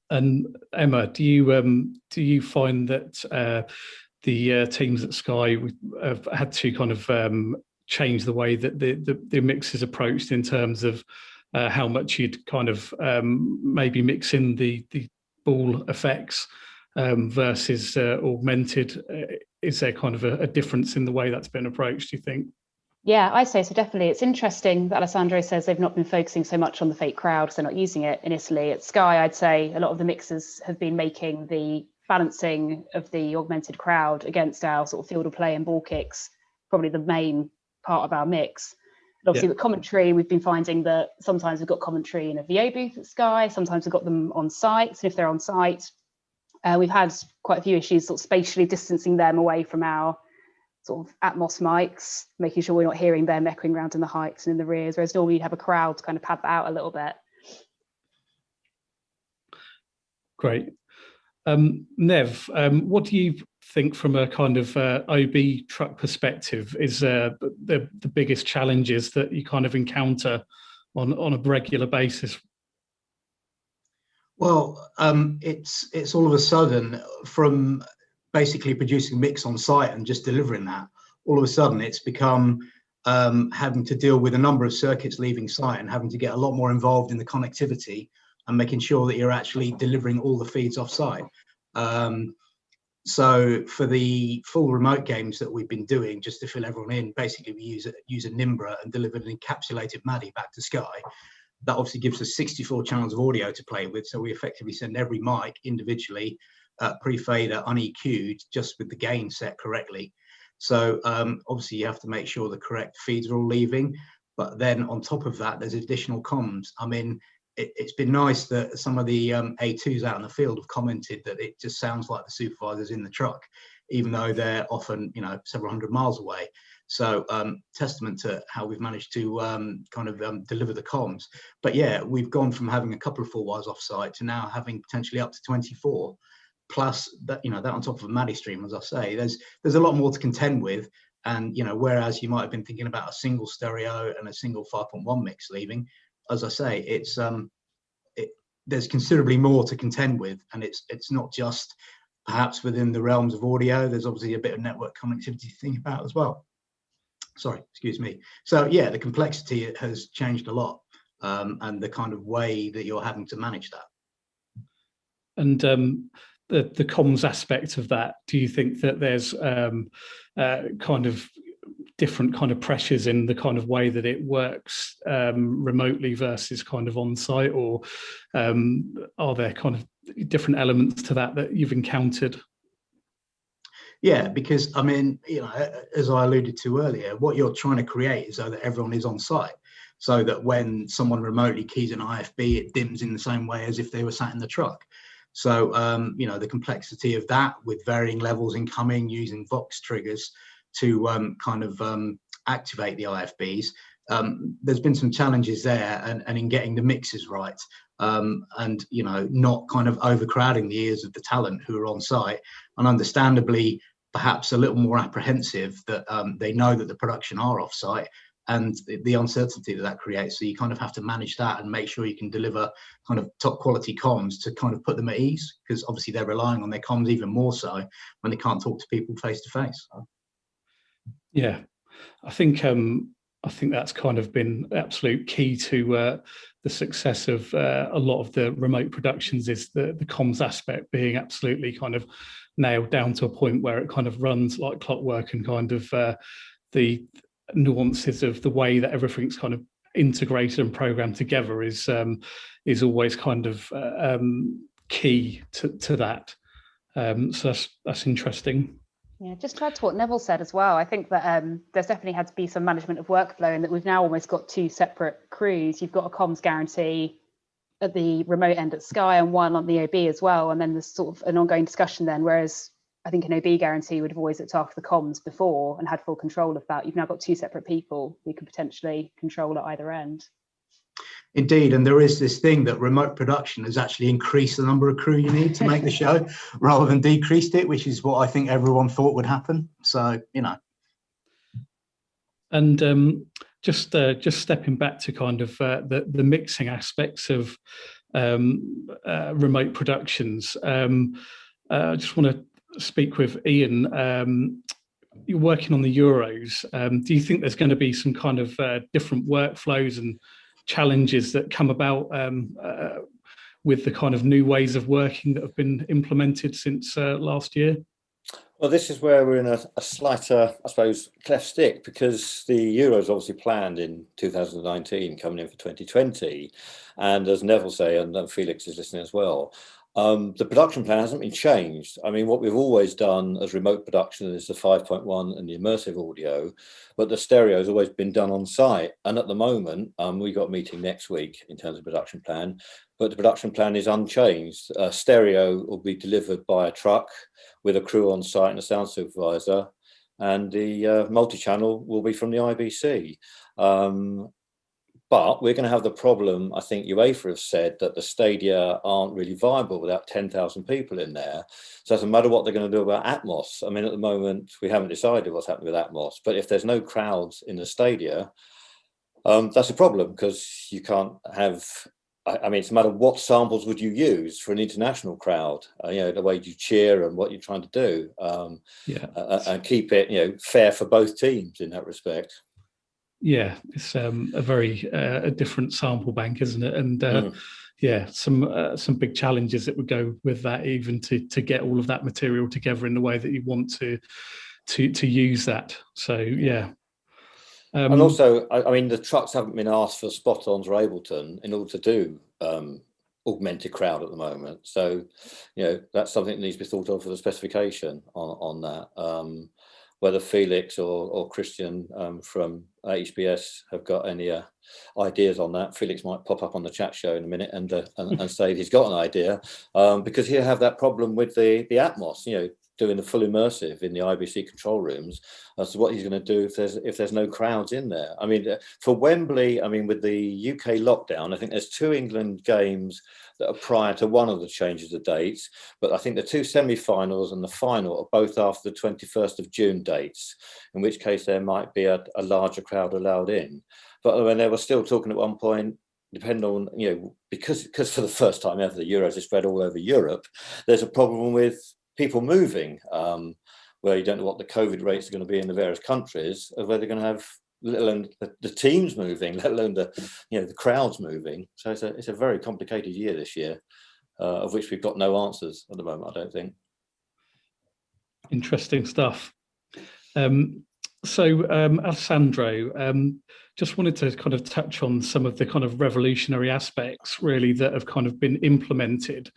And Emma, do you find that the teams at Sky have had to kind of change the way that the mix is approached in terms of how much you'd kind of maybe mix in the ball effects versus augmented? Is there kind of a difference in the way that's been approached, do you think? Yeah, I'd say so, definitely. It's interesting that Alessandro says they've not been focusing so much on the fake crowd because they're not using it in Italy. At Sky, I'd say a lot of the mixers have been making the balancing of the augmented crowd against our sort of field of play and ball kicks probably the main part of our mix. And obviously, with commentary, we've been finding that sometimes we've got commentary in a VO booth at Sky, sometimes we've got them on site. And if they're on site, we've had quite a few issues sort of spatially distancing them away from our sort of Atmos mics, making sure we're not hearing them echoing around in the heights and in the rears, whereas normally you'd have a crowd to kind of pad that out a little bit. Great. Nev, what do you think from a kind of OB truck perspective is the biggest challenges that you kind of encounter on a regular basis? Well, it's all of a sudden, from basically producing mix on site and just delivering that, all of a sudden it's become having to deal with a number of circuits leaving site and having to get a lot more involved in the connectivity and making sure that you're actually delivering all the feeds off site. So for the full remote games that we've been doing, just to fill everyone in, basically we use a Nimbra and deliver an encapsulated MADI back to Sky. That obviously gives us 64 channels of audio to play with. So we effectively send every mic individually, pre-fader, un-EQ'd, just with the gain set correctly. So obviously you have to make sure the correct feeds are all leaving. But then on top of that, there's additional comms. I mean, it's been nice that some of the A2s out in the field have commented that it just sounds like the supervisors in the truck, even though they're often, you know, several hundred miles away. So testament to how we've managed to kind of deliver the comms. But yeah, we've gone from having a couple of full wires off site to now having potentially up to 24, plus that, you know, that on top of a MADI stream. As I say, there's a lot more to contend with. And, you know, whereas you might have been thinking about a single stereo and a single 5.1 mix leaving, as I say, it's there's considerably more to contend with, and it's not just perhaps within the realms of audio. There's obviously a bit of network connectivity to think about as well. Sorry, excuse me. So yeah, the complexity has changed a lot, and the kind of way that you're having to manage that. And the comms aspect of that, do you think that there's kind of different kind of pressures in the kind of way that it works remotely versus kind of on site, or are there kind of different elements to that you've encountered? Yeah, because I mean, you know, as I alluded to earlier, what you're trying to create is so that everyone is on site, so that when someone remotely keys an IFB, it dims in the same way as if they were sat in the truck. So, you know, the complexity of that with varying levels incoming, using Vox triggers to activate the IFBs. There's been some challenges there, and in getting the mixes right, and, you know, not kind of overcrowding the ears of the talent who are on site, and understandably perhaps a little more apprehensive that they know that the production are off site, and the uncertainty that creates. So you kind of have to manage that and make sure you can deliver kind of top quality comms to kind of put them at ease, because obviously they're relying on their comms even more so when they can't talk to people face to face. Yeah, I think that's kind of been absolute key to the success of a lot of the remote productions, is the comms aspect being absolutely kind of nailed down to a point where it kind of runs like clockwork, and kind of the nuances of the way that everything's kind of integrated and programmed together is always kind of key to that. So that's interesting. Yeah, just to add to what Neville said as well, I think that there's definitely had to be some management of workflow, and that we've now almost got two separate crews. You've got a comms guarantee at the remote end at Sky and one on the OB as well, and then there's sort of an ongoing discussion then, whereas I think an OB guarantee would have always looked after the comms before and had full control of that. You've now got two separate people who can potentially control at either end. Indeed, and there is this thing that remote production has actually increased the number of crew you need to make the show rather than decreased it, which is what I think everyone thought would happen. So, you know. And just stepping back to kind of the mixing aspects of remote productions, I just want to speak with Ian. You're working on the Euros. Do you think there's going to be some kind of different workflows and challenges that come about with the kind of new ways of working that have been implemented since last year? Well, this is where we're in a slight, I suppose, cleft stick, because the Euros obviously planned in 2019, coming in for 2020. And as Neville say, and Felix is listening as well, the production plan hasn't been changed. I mean, what we've always done as remote production is the 5.1 and the immersive audio, but the stereo has always been done on site. And at the moment, we've got a meeting next week in terms of production plan, but the production plan is unchanged. Stereo will be delivered by a truck with a crew on site and a sound supervisor, and the multi-channel will be from the IBC. But we're going to have the problem, I think UEFA have said, that the stadia aren't really viable without 10,000 people in there. So it doesn't matter what they're going to do about Atmos. I mean, at the moment, we haven't decided what's happening with Atmos. But if there's no crowds in the stadia, that's a problem, because you can't have... I mean, it's a matter of what samples would you use for an international crowd, you know, the way you cheer and what you're trying to do, and keep it, you know, fair for both teams in that respect. Yeah, it's a very a different sample bank, isn't it? And yeah, some big challenges that would go with that, even to get all of that material together in the way that you want to use that. So yeah. And also, I mean, the trucks haven't been asked for spot-ons or Ableton in order to do augmented crowd at the moment. So, you know, that's something that needs to be thought of for the specification on that. Whether Felix or Christian from HBS have got any ideas on that. Felix might pop up on the chat show in a minute and say he's got an idea, because he'll have that problem with the Atmos, you know, doing the full immersive in the IBC control rooms, as to what he's going to do if there's no crowds in there. I mean, for Wembley, I mean, with the UK lockdown, I think there's 2 England games that are prior to one of the changes of dates, but I think the 2 semi-finals and the final are both after the 21st of June dates, in which case there might be a larger crowd allowed in. But when they were still talking at one point, depending on, you know, because for the first time ever, the Euros is spread all over Europe, there's a problem with people moving, where you don't know what the COVID rates are going to be in the various countries, of where they're going to have, let alone the teams moving, let alone the crowds moving. So it's a very complicated year this year, of which we've got no answers at the moment, I don't think. Interesting stuff. So Alessandro, just wanted to kind of touch on some of the kind of revolutionary aspects really that have kind of been implemented,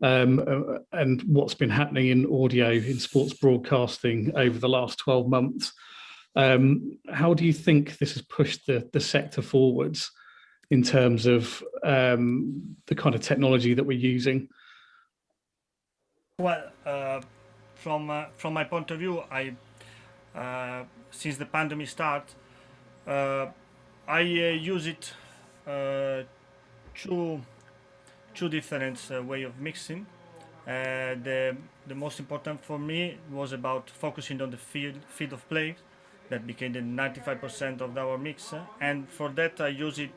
and what's been happening in audio in sports broadcasting over the last 12 months. How do you think this has pushed the sector forwards in terms of the kind of technology that we're using? Well, from my point of view, since the pandemic started, I use it two different way of mixing. The most important for me was about focusing on the field of play that became the 95% of our mix, and for that I use it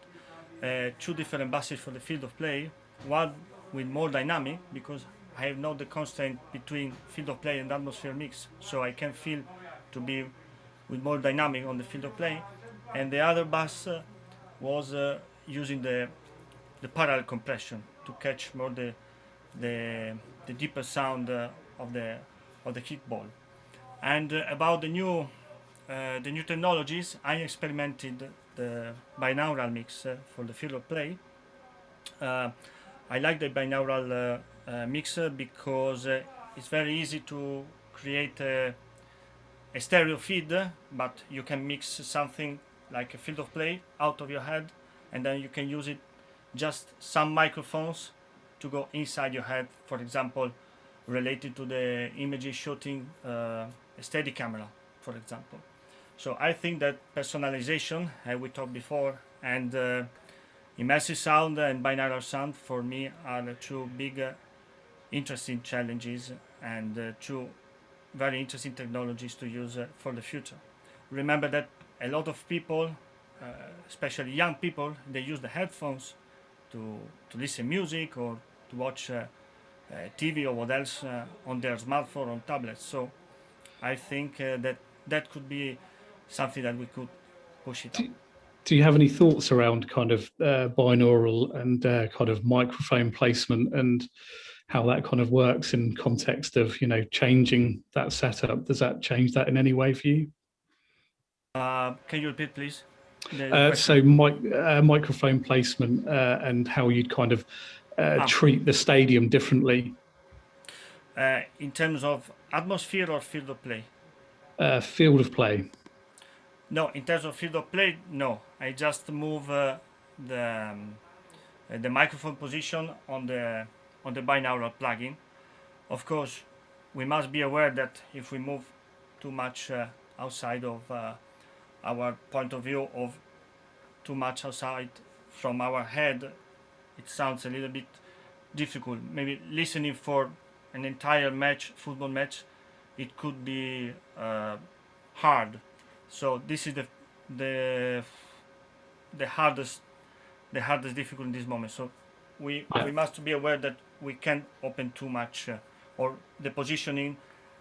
two different buses for the field of play. One with more dynamic, because I have not the constraint between field of play and atmosphere mix, so I can feel to be with more dynamic on the field of play. And the other bus was using the parallel compression to catch more the deeper sound of the kickball. And about the new technologies, I experimented the binaural mix for the field of play. I like the binaural mixer because it's very easy to create a stereo feed, but you can mix something like a field of play out of your head, and then you can use it just some microphones to go inside your head, for example, related to the images shooting a steady camera, for example. So I think that personalization, as we talked before, and immersive sound and binaural sound for me are the two big interesting challenges and two very interesting technologies to use for the future. Remember that a lot of people, especially young people, they use the headphones to listen music or to watch TV or what else on their smartphone or tablets. So I think that could be something that we could push it up. Do you have any thoughts around kind of binaural and kind of microphone placement and how that kind of works in context of, you know, changing that setup? Does that change that in any way for you? Can you repeat, please? So microphone placement and how you'd kind of treat the stadium differently. In terms of atmosphere or field of play? Field of play. No, in terms of field of play, no. I just move the microphone position on the binaural plugin. Of course, we must be aware that if we move too much outside of our point of view, of too much outside from our head, it sounds a little bit difficult. Maybe listening for an entire match, football match, it could be hard. So this is the hardest difficulty in this moment. So we must be aware that we can't open too much, or the positioning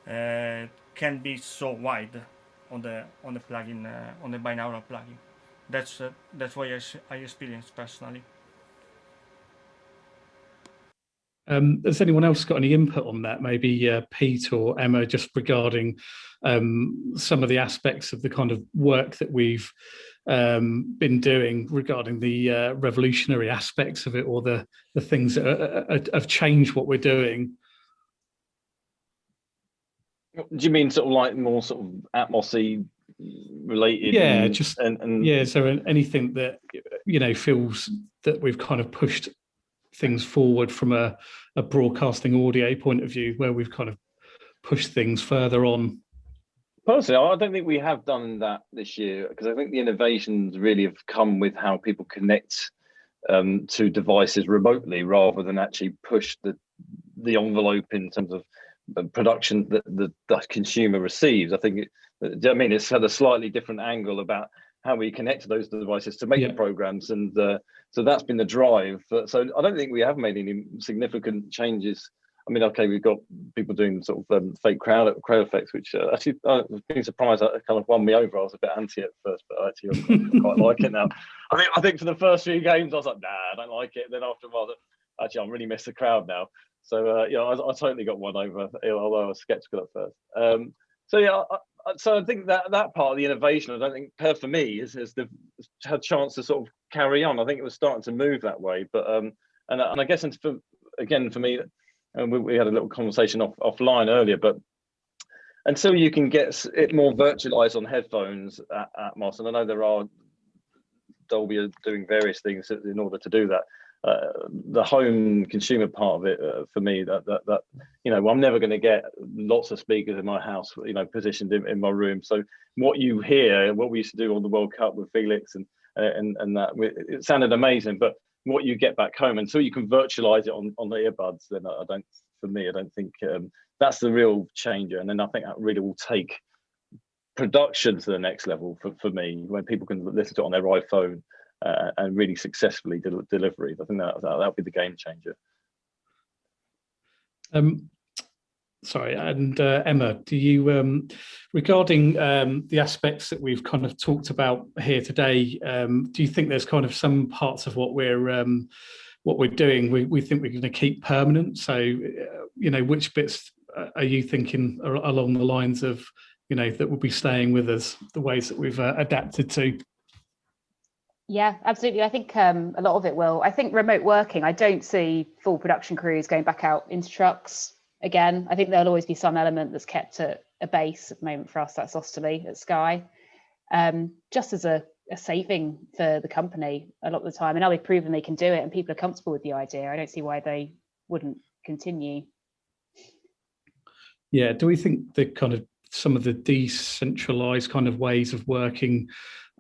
can be so wide on the plugin, on the binaural plugin. That's what I experienced personally. Has anyone else got any input on that? Maybe Pete or Emma, just regarding some of the aspects of the kind of work that we've been doing regarding the revolutionary aspects of it, or the things that have changed what we're doing. Do you mean sort of like more sort of atmosy related? Yeah, yeah. So anything that, you know, feels that we've kind of pushed things forward from a broadcasting audio point of view, where we've kind of pushed things further on. Personally, I don't think we have done that this year, because I think the innovations really have come with how people connect to devices remotely, rather than actually push the envelope in terms of production that the consumer receives. I think it's had a slightly different angle about how we connect to those devices to make the programs, and so that's been the drive. So I don't think we have made any significant changes. I mean, okay, we've got people doing sort of fake crowd effects, which actually I've been surprised that kind of won me over. I was a bit anti at first, but actually I quite like it now. I think for the first few games I was like, nah, I don't like it. And then after a while, actually I really miss the crowd now. So you know, I totally got won over, although I was skeptical at first. So yeah, so I think that part of the innovation, I don't think for me has had a chance to sort of carry on. I think it was starting to move that way, but and I guess for me, and we had a little conversation offline earlier, but until you can get it more virtualized on headphones at Atmos, and I know there are Dolby are doing various things in order to do that. the home consumer part of it for me, that you know, I'm never going to get lots of speakers in my house, you know, positioned in my room. So what you hear, what we used to do on the World Cup with Felix and that, it sounded amazing, but what you get back home, until you can virtualize it on the earbuds, then I don't think that's the real changer. And then I think that really will take production to the next level for me, when people can listen to it on their iPhone and really successfully deliver it. I think that'll be the game changer. Sorry, and Emma, do you, regarding the aspects that we've kind of talked about here today, do you think there's kind of some parts of what we're doing we think we're going to keep permanent? So, you know, which bits are you thinking along the lines of, you know, that will be staying with us, the ways that we've adapted to? Yeah, absolutely. I think a lot of it will. I think remote working, I don't see full production crews going back out into trucks again. I think there'll always be some element that's kept at a base at the moment. For us, that's Osterley at Sky, just as a saving for the company a lot of the time. And now they've proven they can do it and people are comfortable with the idea. I don't see why they wouldn't continue. Yeah, do we think the kind of some of the decentralized kind of ways of working,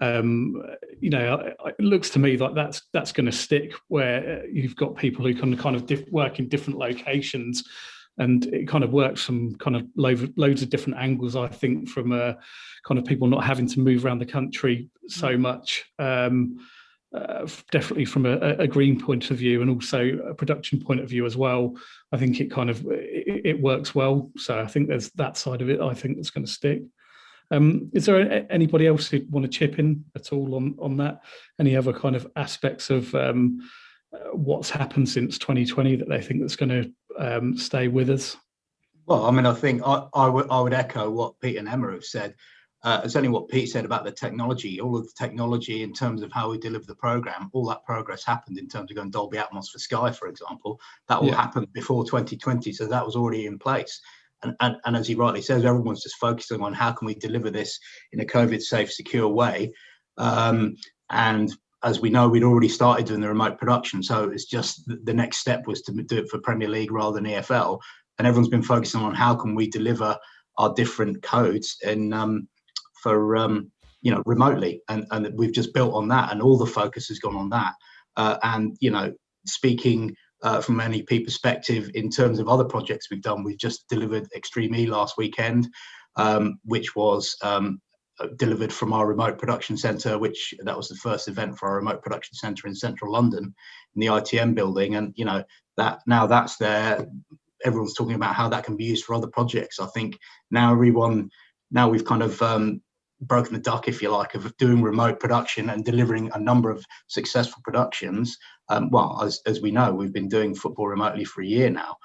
you know, it looks to me like that's going to stick, where you've got people who can kind of work in different locations, and it kind of works from kind of loads of different angles, I think, from kind of people not having to move around the country so much, definitely from a green point of view, and also a production point of view as well. I think it kind of it works well. So I think there's that side of it, I think, that's going to stick. Is there anybody else who'd want to chip in at all on that? Any other kind of aspects of what's happened since 2020 that they think that's going to stay with us? Well, I mean, I think I would echo what Pete and Emma have said. It's only what Pete said about the technology. All of the technology in terms of how we deliver the program, all that progress happened in terms of going Dolby Atmos for Sky, for example. That all happened before 2020, so that was already in place. And as he rightly says, everyone's just focusing on how can we deliver this in a COVID-safe, secure way. And as we know, we'd already started doing the remote production, so it's just the next step was to do it for Premier League rather than EFL. And everyone's been focusing on how can we deliver our different codes you know, remotely, and we've just built on that, and all the focus has gone on that. And you know, speaking from an NEP perspective, in terms of other projects we've done, we've just delivered Extreme E last weekend, which was delivered from our remote production centre, which that was the first event for our remote production centre in central London, in the ITM building. And you know, that now that's there, everyone's talking about how that can be used for other projects. I think now we've kind of broken the duck, if you like, of doing remote production and delivering a number of successful productions. Well, as we know, we've been doing football remotely for a year now,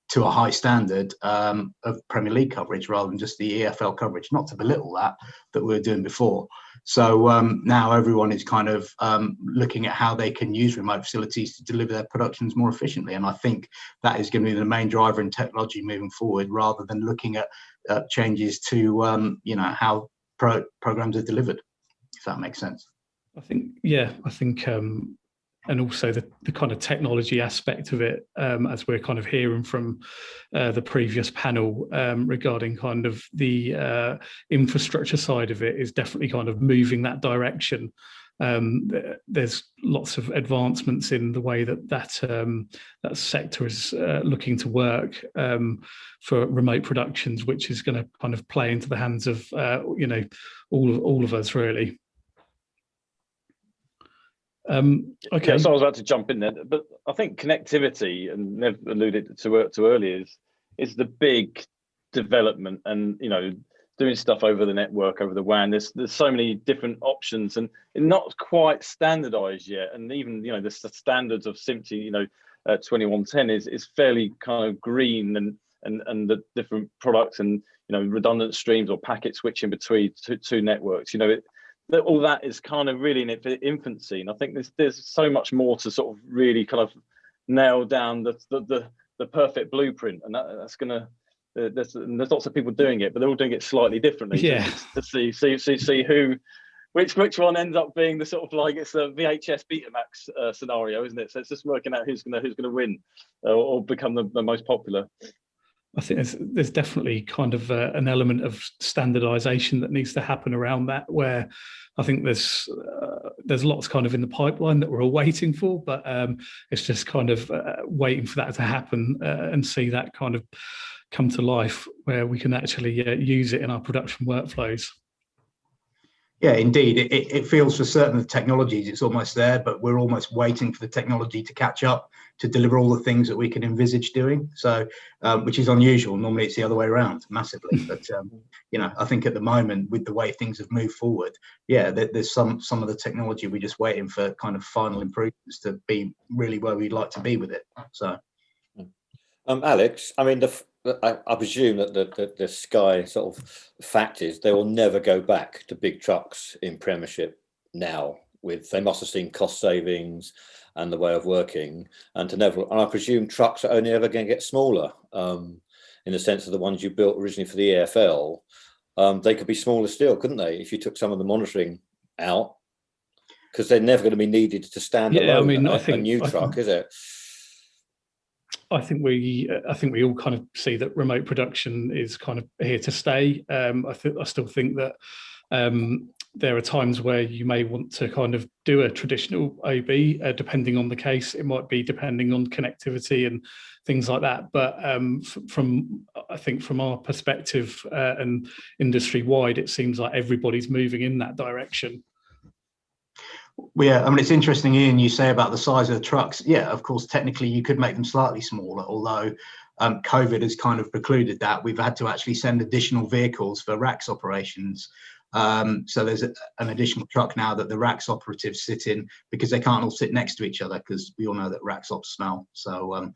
to a high standard of Premier League coverage rather than just the EFL coverage, not to belittle that we were doing before. So now everyone is kind of looking at how they can use remote facilities to deliver their productions more efficiently. And I think that is going to be the main driver in technology moving forward, rather than looking at changes to you know, how programs are delivered, if that makes sense. I think, yeah, I think, and also the kind of technology aspect of it, as we're kind of hearing from the previous panel regarding kind of the infrastructure side of it, is definitely kind of moving that direction. There's lots of advancements in the way that sector is looking to work for remote productions, which is going to kind of play into the hands of you know, all of us, really. Okay. Yeah, so I was about to jump in there, but I think connectivity, and Nev alluded to earlier, is the big development, and you know, doing stuff over the network, over the WAN. There's so many different options, and it's not quite standardized yet. And even, you know, the standards of SIMT, you know, 2110 is fairly kind of green, and the different products, and you know, redundant streams or packet switching between two networks. You know, all that is kind of really in its infancy, and I think there's so much more to sort of really kind of nail down the perfect blueprint, and that's gonna. There's lots of people doing it, but they're all doing it slightly differently. Yeah. To see who which one ends up being the sort of like it's a VHS Betamax scenario, isn't it? So it's just working out who's gonna win or become the most popular. I think there's definitely kind of an element of standardization that needs to happen around that, where I think there's lots kind of in the pipeline that we're all waiting for, but it's just kind of waiting for that to happen and see that kind of come to life where we can actually use it in our production workflows. Yeah, indeed. It feels for certain of the technologies it's almost there, but we're almost waiting for the technology to catch up to deliver all the things that we can envisage doing. So, which is unusual. Normally it's the other way around massively. But, you know, I think at the moment with the way things have moved forward, yeah, there's some of the technology we're just waiting for kind of final improvements to be really where we'd like to be with it. So, Alex, I mean, I presume that the Sky sort of fact is they will never go back to big trucks in Premiership now. They must have seen cost savings and the way of working, and I presume trucks are only ever going to get smaller. In the sense of the ones you built originally for the EFL, they could be smaller still, couldn't they? If you took some of the monitoring out, because they're never going to be needed to stand alone. I mean, a new truck, is it? I think we all kind of see that remote production is kind of here to stay. I still think that there are times where you may want to kind of do a traditional OB, depending on the case. It might be depending on connectivity and things like that. But I think from our perspective and industry wide, it seems like everybody's moving in that direction. Well, yeah, I mean, it's interesting, Ian, you say about the size of the trucks. Yeah, of course, technically you could make them slightly smaller, although COVID has kind of precluded that. We've had to actually send additional vehicles for racks operations. So there's an additional truck now that the racks operatives sit in, because they can't all sit next to each other, because we all know that racks ops smell. So,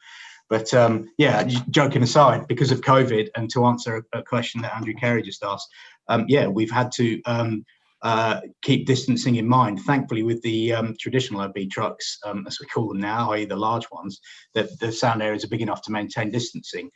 yeah, joking aside, because of COVID, and to answer a question that Andrew Carey just asked, yeah, we've had to keep distancing in mind. Thankfully, with the traditional OB trucks, as we call them now, i.e. the large ones, that the sound areas are big enough to maintain distancing.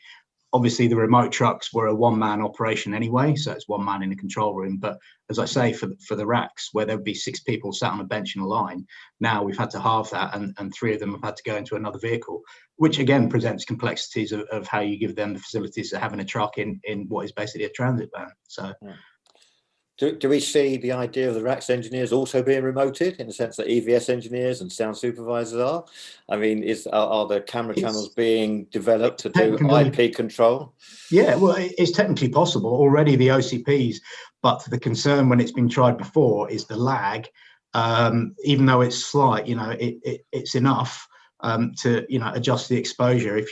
Obviously, the remote trucks were a one-man operation anyway, so it's one man in a control room. But as I say, for the racks, where there'd be 6 people sat on a bench in a line, now we've had to halve that, and 3 of them have had to go into another vehicle, which again presents complexities of how you give them the facilities of having a truck in what is basically a transit van. So. Yeah. Do we see the idea of the racks engineers also being remoted, in the sense that EVS engineers and sound supervisors are? I mean, are the camera channels being developed to do IP control? Yeah, well, it's technically possible already, the OCPs, but the concern when it's been tried before is the lag. Even though it's slight, you know, it's enough to, you know, adjust the exposure. If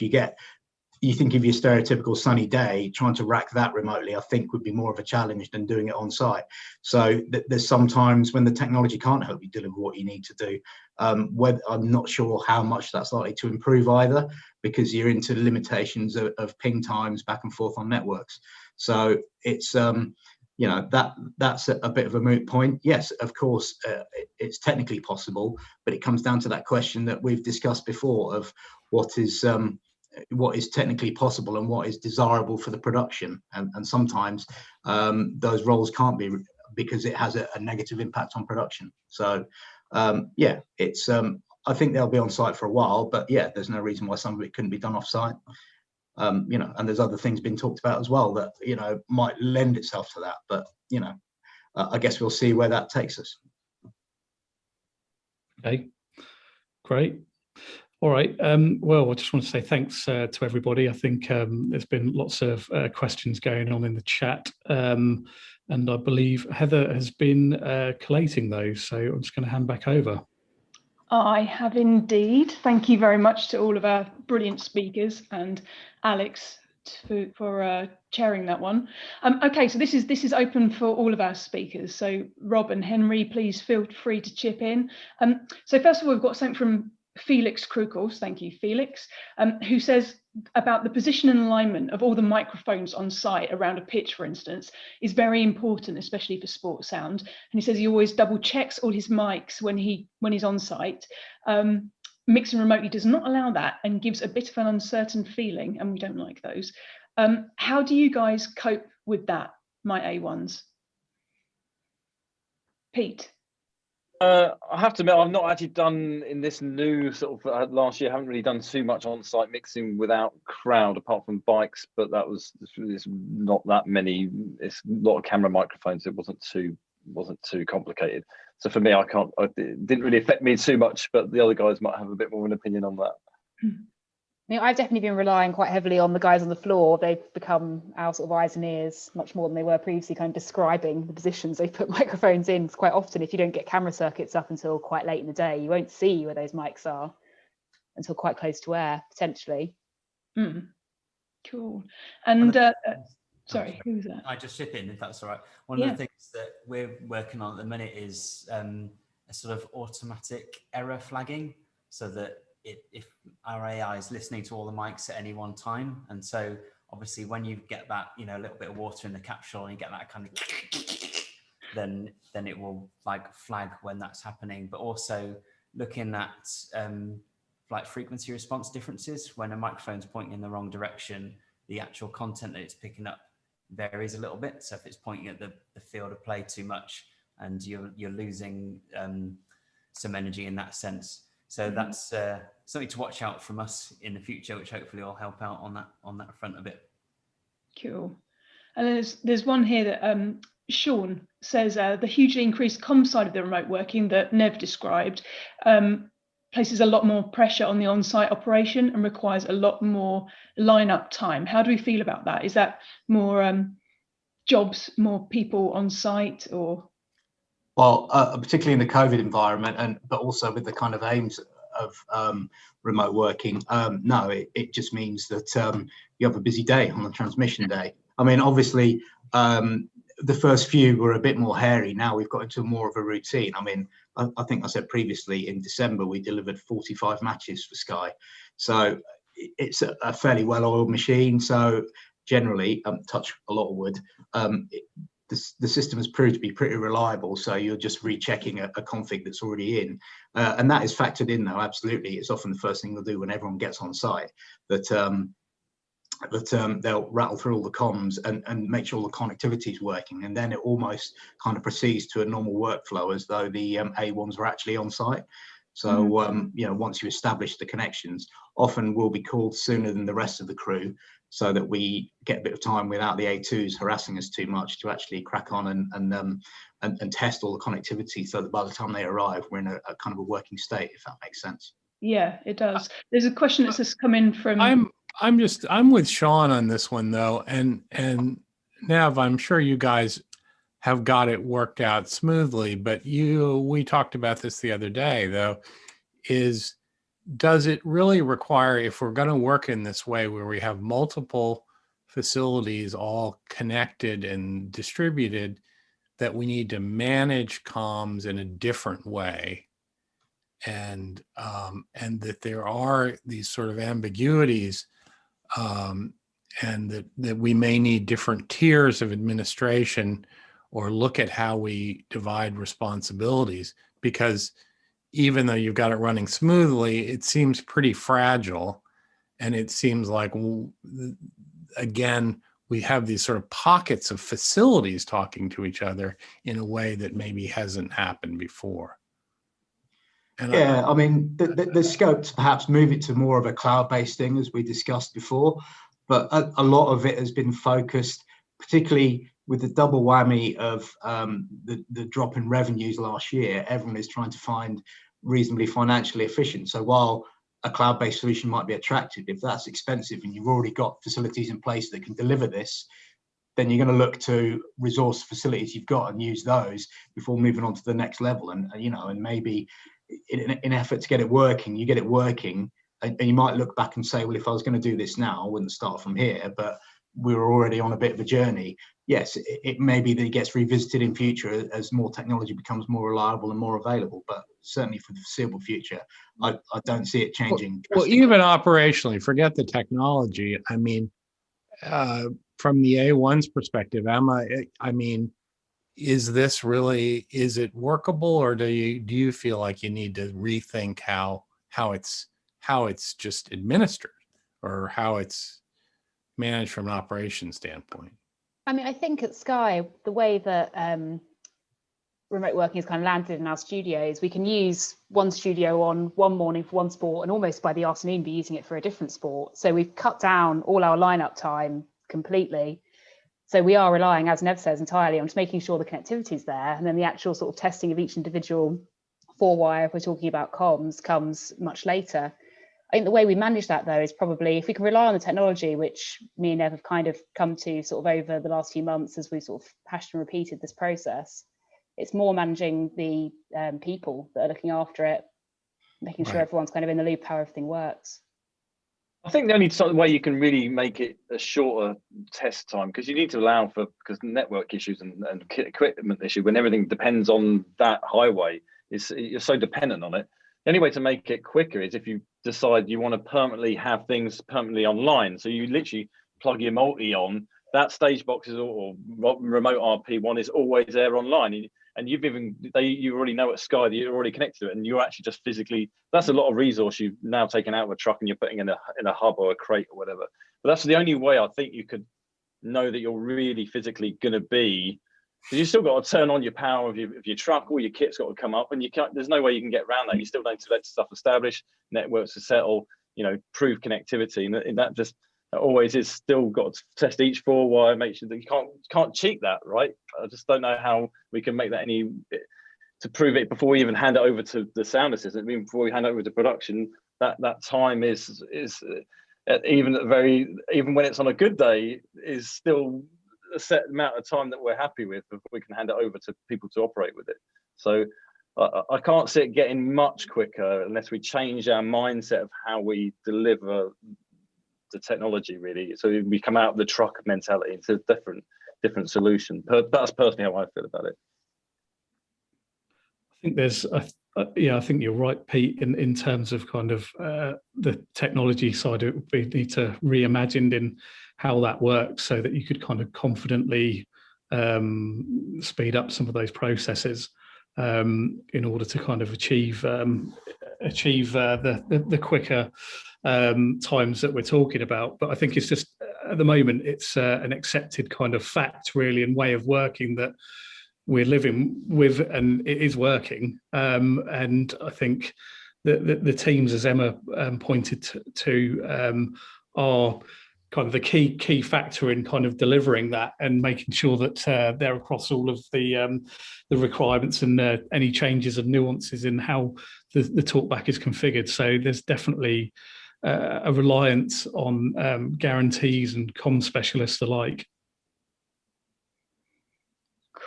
you think of your stereotypical sunny day, trying to rack that remotely, I think would be more of a challenge than doing it on site. So there's sometimes when the technology can't help you deliver what you need to do. I'm not sure how much that's likely to improve either, because you're into the limitations of ping times back and forth on networks. So it's, you know, that's a bit of a moot point. Yes, of course, it's technically possible, but it comes down to that question that we've discussed before of what is technically possible and what is desirable for the production, and sometimes those roles can't be, because it has a negative impact on production. So yeah, it's I think they'll be on site for a while, but yeah, there's no reason why some of it couldn't be done off site. You know, and there's other things being talked about as well that, you know, might lend itself to that, but you know, I guess we'll see where that takes us. Okay, great. All right. Well, I just want to say thanks to everybody. I think there's been lots of questions going on in the chat, and I believe Heather has been collating those. So I'm just going to hand back over. I have indeed. Thank you very much to all of our brilliant speakers, and Alex for chairing that one. Okay, so this is open for all of our speakers. So Rob and Henry, please feel free to chip in. So first of all, we've got something from Felix Krukos, thank you, Felix, who says about the position and alignment of all the microphones on site around a pitch, for instance, is very important, especially for sports sound. And he says he always double checks all his mics when he's on site. Mixing remotely does not allow that and gives a bit of an uncertain feeling, and we don't like those. How do you guys cope with that, my A1s? Pete? I have to admit, I've not actually done in this new sort of last year. I haven't really done too much on-site mixing without crowd, apart from bikes. But that was it's not that many. It's a lot of camera microphones. It wasn't too complicated. So for me, it didn't really affect me too much. But the other guys might have a bit more of an opinion on that. I mean, I've definitely been relying quite heavily on the guys on the floor. They've become our sort of eyes and ears much more than they were previously, kind of describing the positions they put microphones in. Quite often, if you don't get camera circuits up until quite late in the day, you won't see where those mics are until quite close to air, potentially. Cool. And sorry, who was that? I just chip in if that's all right. One of the things that we're working on at the minute is a sort of automatic error flagging, so that if our AI is listening to all the mics at any one time, and so obviously when you get that, a little bit of water in the capsule and you get that kind of, then it will like flag when that's happening. But also looking at like frequency response differences. When a microphone's pointing in the wrong direction, the actual content that it's picking up varies a little bit. So if it's pointing at the field of play too much, and you're losing some energy in that sense. So that's something to watch out from us in the future, which hopefully will help out on that front a bit. Cool. And there's one here that Sean says the hugely increased comm side of the remote working that Nev described places a lot more pressure on the on-site operation and requires a lot more line-up time. How do we feel about that? Is that more jobs, more people on site, or? Well, particularly in the COVID environment, but also with the kind of aims of remote working, no, it just means that you have a busy day on the transmission day. I mean, obviously, the first few were a bit more hairy. Now we've got into more of a routine. I mean, I think I said previously in December, we delivered 45 matches for Sky. So it's a fairly well-oiled machine. So generally, touch a lot of wood, the system has proved to be pretty reliable, so you're just rechecking a config that's already in, and that is factored in though. Absolutely, it's often the first thing they'll do when everyone gets on site, that they'll rattle through all the comms and make sure all the connectivity is working, and then it almost kind of proceeds to a normal workflow as though the A1s were actually on site. So once you establish the connections, often we'll be called sooner than the rest of the crew, so that we get a bit of time without the A2s harassing us too much to actually crack on and test all the connectivity, so that by the time they arrive, we're in a kind of a working state, if that makes sense. Yeah, it does. There's a question that's just come in from. I'm with Sean on this one though, and Nev, I'm sure you guys have got it worked out smoothly, but we talked about this the other day though, does it really require, if we're going to work in this way where we have multiple facilities all connected and distributed, that we need to manage comms in a different way, and that there are these sort of ambiguities, and that we may need different tiers of administration, or look at how we divide responsibilities, because even though you've got it running smoothly, it seems pretty fragile. And it seems like, again, we have these sort of pockets of facilities talking to each other in a way that maybe hasn't happened before. And I mean, the scope to perhaps move it to more of a cloud-based thing, as we discussed before, but a lot of it has been focused, particularly with the double whammy of the drop in revenues last year. Everyone is trying to find reasonably financially efficient. So while a cloud-based solution might be attractive, if that's expensive and you've already got facilities in place that can deliver this, then you're going to look to resource facilities you've got and use those before moving on to the next level. And maybe in effort to get it working, you get it working, and you might look back and say, well, if I was going to do this now, I wouldn't start from here, but we were already on a bit of a journey. Yes, it may be that it gets revisited in future as more technology becomes more reliable and more available, but certainly for the foreseeable future, I don't see it changing. Well, even operationally, forget the technology. I mean, from the A1's perspective, is it workable, or do you feel like you need to rethink how it's just administered, or how it's managed from an operations standpoint? I mean, I think at Sky, the way that remote working has kind of landed in our studios, we can use one studio on one morning for one sport and almost by the afternoon be using it for a different sport. So we've cut down all our lineup time completely. So we are relying, as Nev says, entirely on just making sure the connectivity is there, and then the actual sort of testing of each individual 4-wire, if we're talking about comms, comes much later. I think the way we manage that, though, is probably if we can rely on the technology, which me and Nev have kind of come to sort of over the last few months as we sort of hashed and repeated this process. It's more managing the people that are looking after it, making sure everyone's kind of in the loop how everything works. I think the only way you can really make it a shorter test time, because you need to allow for, because network issues and equipment issue, when everything depends on that highway, you're so dependent on it. The only way to make it quicker is if you decide you want to permanently have things permanently online. So you literally plug your multi on, that stage box is or remote RP1 is always there online. And you already know at Sky that you're already connected to it, and you're actually just physically, that's a lot of resource you've now taken out of a truck and you're putting in a hub or a crate or whatever. But that's the only way I think you could know that you're really physically going to be, because you still got to turn on your power of your truck, all your kit's got to come up, and you can't, there's no way you can get around that. You still need to let stuff establish, networks to settle, prove connectivity, and that just always is still got to test each 4-wire, make sure that you can't cheat that, right? I just don't know how we can make that to prove it before we even hand it over to the sound assistant. I mean, before we hand it over to production, that time is even when it's on a good day is still a set amount of time that we're happy with before we can hand it over to people to operate with it. So I can't see it getting much quicker unless we change our mindset of how we deliver the technology, really. So we come out of the truck mentality into a different solution. That's personally how I feel about it. I think there's I think you're right, Pete, in terms of kind of the technology side of it. We need to reimagine in how that works so that you could kind of confidently speed up some of those processes in order to kind of achieve the quicker times that we're talking about. But I think it's just at the moment it's an accepted kind of fact, really, and way of working that we're living with, and it is working. And I think the teams, as Emma pointed to, are kind of the key factor in kind of delivering that and making sure that they're across all of the requirements and any changes and nuances in how the talkback is configured. So there's definitely a reliance on guarantees and comm specialists alike.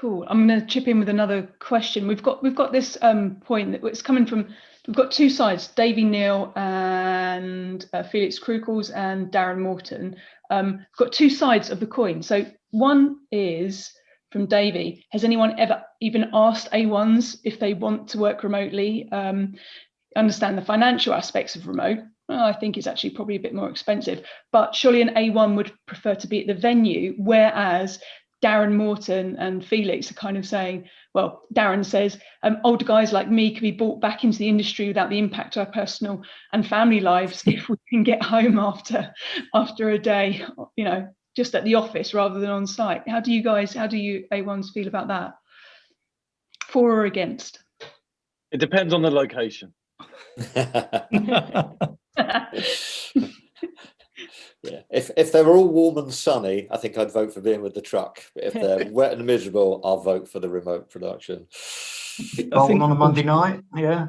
Cool. I'm going to chip in with another question. We've got this point that it's coming from. We've got two sides: Davey Neal and Felix Krukels and Darren Morton. We've got two sides of the coin. So one is from Davey. Has anyone ever even asked A1s if they want to work remotely? Understand the financial aspects of remote. Well, I think it's actually probably a bit more expensive, but surely an A1 would prefer to be at the venue, whereas Darren Morton and Felix are kind of saying, well, Darren says, older guys like me can be brought back into the industry without the impact to our personal and family lives if we can get home after a day, just at the office rather than on site. How do you A1s feel about that? For or against? It depends on the location. Yeah, if they were all warm and sunny, I think I'd vote for being with the truck. But if they're wet and miserable, I'll vote for the remote production. On a Monday night, yeah.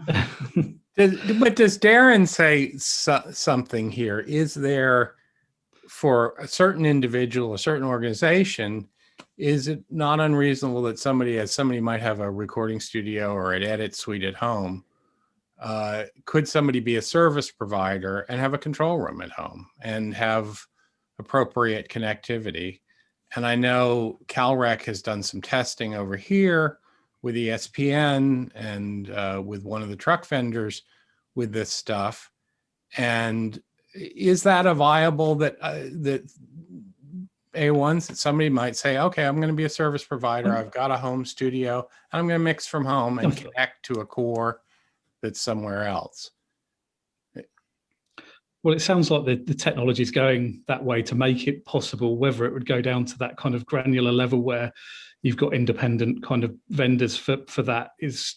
But does Darren say something here? Is there, for a certain individual, a certain organization, is it not unreasonable that somebody might have a recording studio or an edit suite at home? Could somebody be a service provider and have a control room at home and have appropriate connectivity? And I know CalRec has done some testing over here with ESPN and with one of the truck vendors with this stuff. And is that a viable that A1s that somebody might say, okay, I'm going to be a service provider. I've got a home studio. I'm going to mix from home and connect to a core that's somewhere else. Well, it sounds like the technology is going that way to make it possible. Whether it would go down to that kind of granular level where you've got independent kind of vendors for that is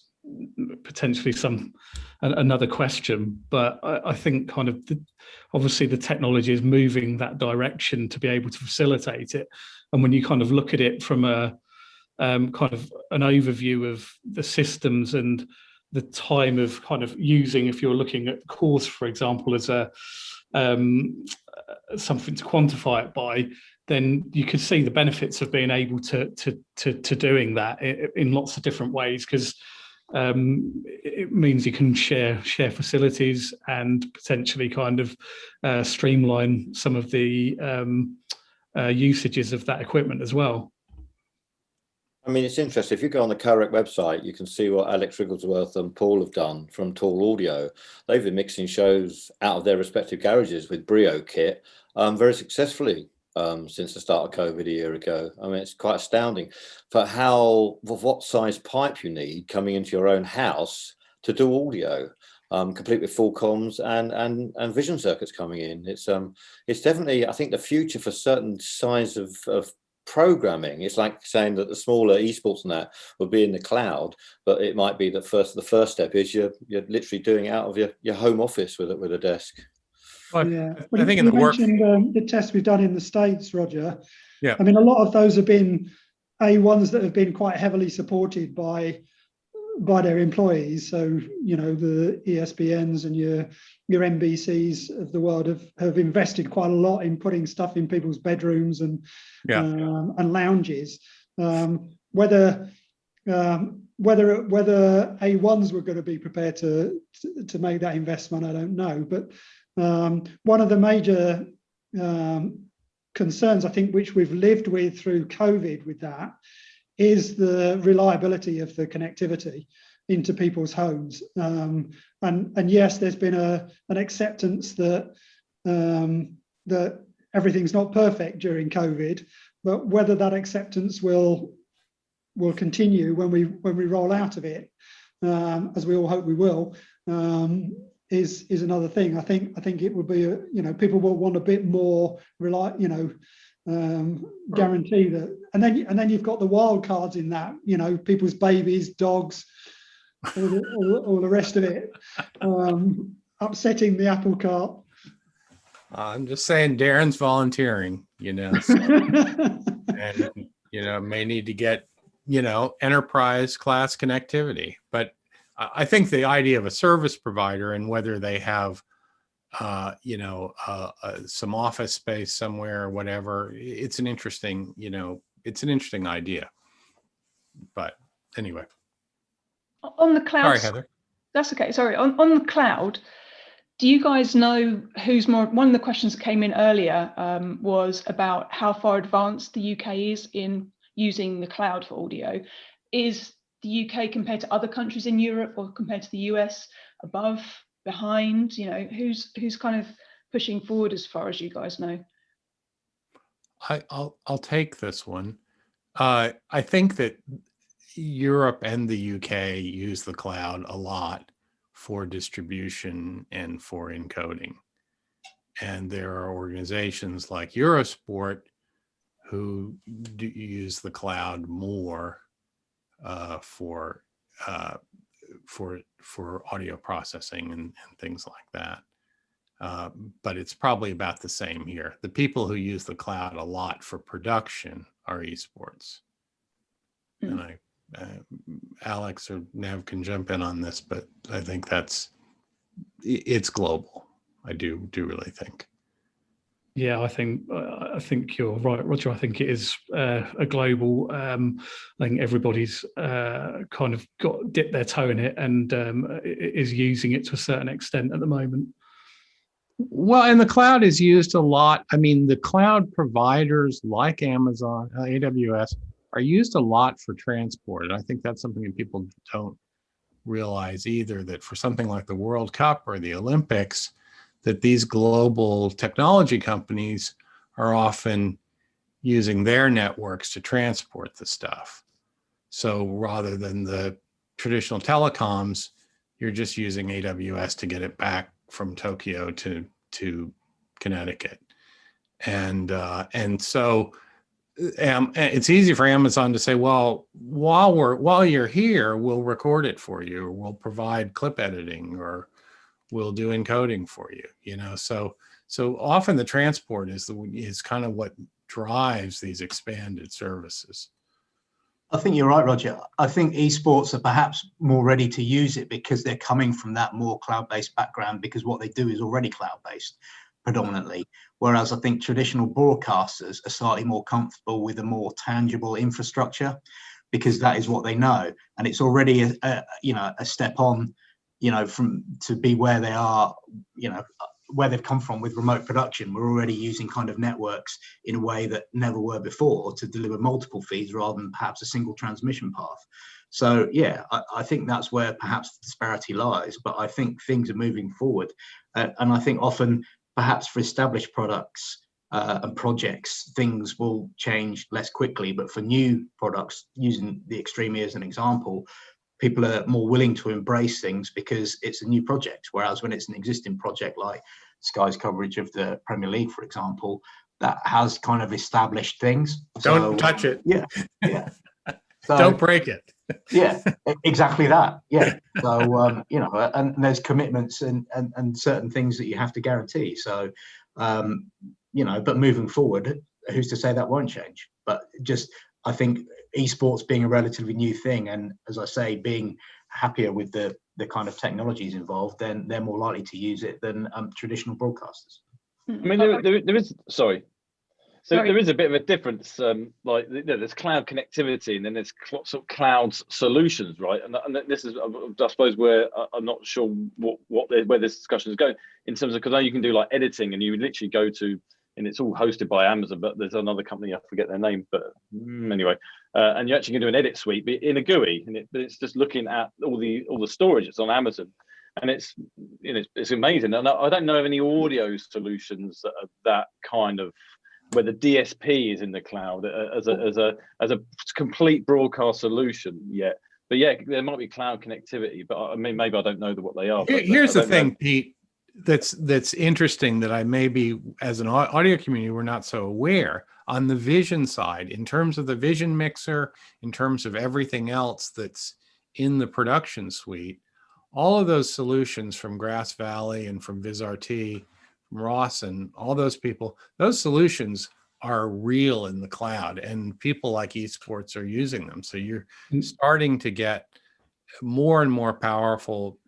potentially another question. But I think kind of obviously the technology is moving that direction to be able to facilitate it. And when you kind of look at it from a kind of an overview of the systems and the time of kind of using, if you're looking at course, for example, as a something to quantify it by, then you could see the benefits of being able to doing that in lots of different ways, because it means you can share facilities and potentially kind of streamline some of the usages of that equipment as well. I mean, it's interesting. If you go on the COREC website, you can see what Alex Wrigglesworth and Paul have done from Tall Audio. They've been mixing shows out of their respective garages with Brio kit very successfully since the start of COVID a year ago. I mean, it's quite astounding for what size pipe you need coming into your own house to do audio, complete with full comms and vision circuits coming in. It's definitely, I think, the future for certain size of programming. It's like saying that the smaller esports and that will be in the cloud, but it might be that the first step is you're literally doing it out of your home office with a desk. Well, yeah, I think you mentioned the tests we've done in the States, Roger. Yeah, I mean, a lot of those have been ones that have been quite heavily supported by their employees. So, you know, the ESPNs and your NBCs of the world have invested quite a lot in putting stuff in people's bedrooms and lounges. Whether A1s were going to be prepared to make that investment, I don't know. But one of the major concerns, I think, which we've lived with through COVID with that, is the reliability of the connectivity into people's homes. And yes, there's been an acceptance that that everything's not perfect during COVID, but whether that acceptance will continue when we roll out of it, as we all hope we will, is another thing. I think it would be, you know, people will want a bit more guarantee that, and then you've got the wild cards in that, you know, people's babies, dogs, all the rest of it, upsetting the apple cart. I'm just saying, Darren's volunteering, you know, so, and you know, may need to get, you know, enterprise class connectivity. But I think the idea of a service provider and whether they have some office space somewhere or whatever, it's an interesting, you know, it's an interesting idea. But anyway. On the cloud. Sorry, Heather. That's okay. Sorry. On the cloud, do you guys know who's more? One of the questions that came in earlier was about how far advanced the UK is in using the cloud for audio. Is the UK compared to other countries in Europe or compared to the US above, behind? You know, who's kind of pushing forward as far as you guys know? I'll take this one. I think that Europe and the UK use the cloud a lot for distribution and for encoding. And there are organizations like Eurosport who do use the cloud more for audio processing and things like that. But it's probably about the same here. The people who use the cloud a lot for production are esports. And Alex or Nev can jump in on this, but I think it's global. I do really think. Yeah, I think you're right, Roger. I think it is a global. I think everybody's kind of dipped their toe in it and is using it to a certain extent at the moment. Well, and the cloud is used a lot. I mean, the cloud providers like Amazon, AWS, are used a lot for transport. And I think that's something that people don't realize either, that for something like the World Cup or the Olympics, that these global technology companies are often using their networks to transport the stuff. So rather than the traditional telecoms, you're just using AWS to get it back from Tokyo to Connecticut. And so it's easy for Amazon to say, well, while you're here, we'll record it for you, or we'll provide clip editing, or we'll do encoding for you. You know, so often the transport is kind of what drives these expanded services. I think you're right, Roger. I think esports are perhaps more ready to use it because they're coming from that more cloud-based background, because what they do is already cloud-based predominantly. Whereas I think traditional broadcasters are slightly more comfortable with a more tangible infrastructure, because that is what they know, and it's already a step on, to be where they are, where they've come from with remote production. We're already using kind of networks in a way that never were before to deliver multiple feeds rather than perhaps a single transmission path. So yeah, I think that's where perhaps the disparity lies, but I think things are moving forward. And I think often perhaps for established products and projects, things will change less quickly, but for new products, using the Extreme E as an example, people are more willing to embrace things because it's a new project. Whereas when it's an existing project like Sky's coverage of the Premier League, for example, that has kind of established things. Don't touch it. Yeah. So, don't break it. Yeah, exactly that. Yeah. So, and there's commitments and certain things that you have to guarantee. So, but moving forward, who's to say that won't change? But just, I think esports being a relatively new thing, and as I say, being happier with the kind of technologies involved, then they're more likely to use it than traditional broadcasters. I mean, there is, sorry. So there is a bit of a difference, there's cloud connectivity and then there's sort of cloud solutions, right? And this is, I suppose, where I'm not sure where this discussion is going in terms of, because now you can do like editing and you literally go to, and it's all hosted by Amazon, but there's another company, I forget their name, but anyway, and you actually can do an edit suite in a GUI, and it's just looking at all the storage that's on Amazon, and it's amazing. And I don't know of any audio solutions that are that kind of, where the DSP is in the cloud as a complete broadcast solution yet. But yeah, there might be cloud connectivity, but I mean, maybe I don't know what they are. Here's the thing, Pete, that's interesting, that I maybe as an audio community we're not so aware. On the vision side, in terms of the vision mixer, in terms of everything else that's in the production suite, all of those solutions from Grass Valley and from VizRT, from Ross and all those people, those solutions are real in the cloud, and people like esports are using them. So you're starting to get more and more powerful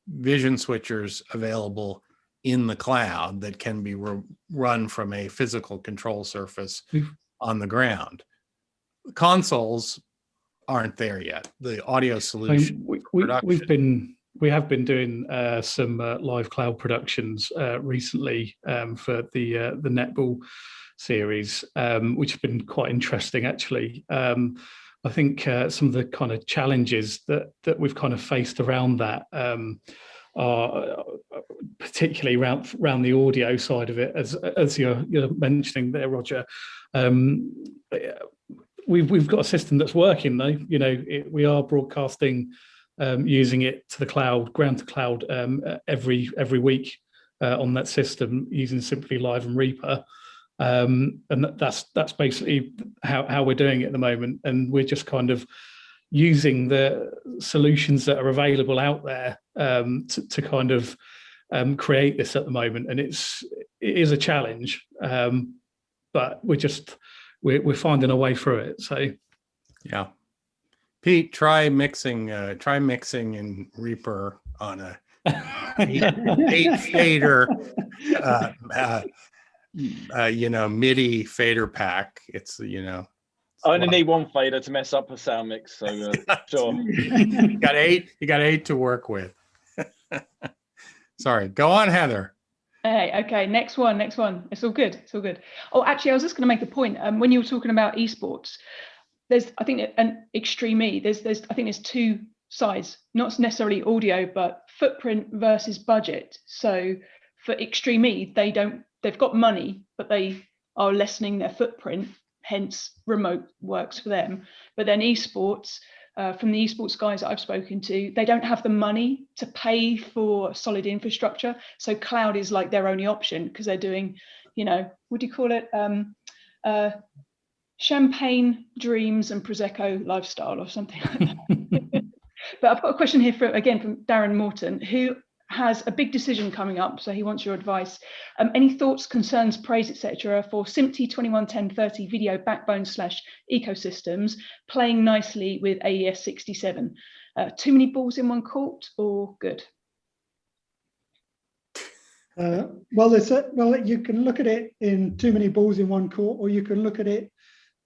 vision switchers available in the cloud that can be run from a physical control surface on the ground. Consoles aren't there yet. The audio solution. We have been doing some live cloud productions recently for the netball series, which have been quite interesting, actually. I think some of the kind of challenges that we've kind of faced around that are particularly around the audio side of it, as you're mentioning there, Roger. We've got a system that's working though. We are broadcasting using it to the cloud, ground to cloud, every week on that system using Simply Live and Reaper. And that's basically how we're doing it at the moment, and we're just kind of using the solutions that are available out there to kind of create this at the moment, and it is a challenge, but we're finding a way through it. So yeah, Pete, try mixing in Reaper on a 8 fader MIDI fader pack. It's I only need one fader to mess up a sound mix, so sure. You got eight to work with. Sorry, go on, Heather. Hey, okay, next one. It's all good. Oh, actually, I was just going to make a point. When you were talking about esports, there's, I think, an Extreme E. I think there's two sides, not necessarily audio, but footprint versus budget. So for Extreme E, they've got money, but they are lessening their footprint. Hence, remote works for them. But then esports, from the esports guys that I've spoken to, they don't have the money to pay for solid infrastructure. So cloud is like their only option, because they're doing, what do you call it? champagne, dreams, and Prosecco lifestyle, or something like that. But I've got a question here from Darren Morton, who has a big decision coming up, so he wants your advice. Any thoughts, concerns, praise, etc. for SMPTE 211030 video backbone / ecosystems playing nicely with AES 67? Too many balls in one court, or good? Well, you can look at it in too many balls in one court, or you can look at it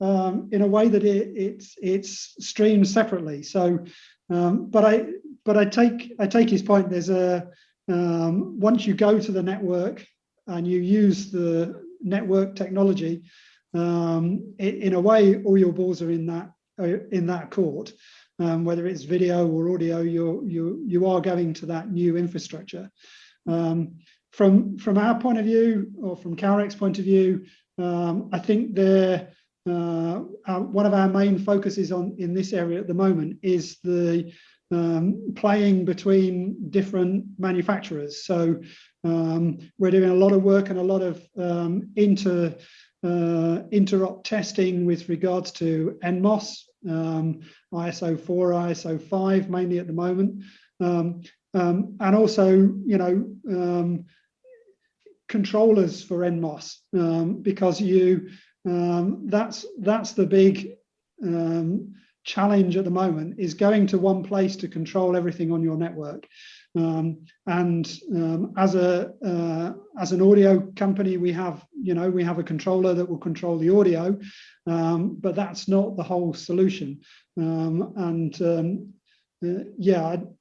in a way that it's streamed separately. So, but I take his point. There's once you go to the network and you use the network technology, in a way, all your balls are in that court. Whether it's video or audio, you are going to that new infrastructure. From our point of view, or from CAREC's point of view, I think one of our main focuses in this area at the moment is the playing between different manufacturers. So we're doing a lot of work and a lot of interop testing with regards to NMOS, ISO 4, ISO 5 mainly at the moment, and also controllers for NMOS, because that's the big challenge at the moment, is going to one place to control everything on your network. As an audio company, we have a controller that will control the audio, but that's not the whole solution.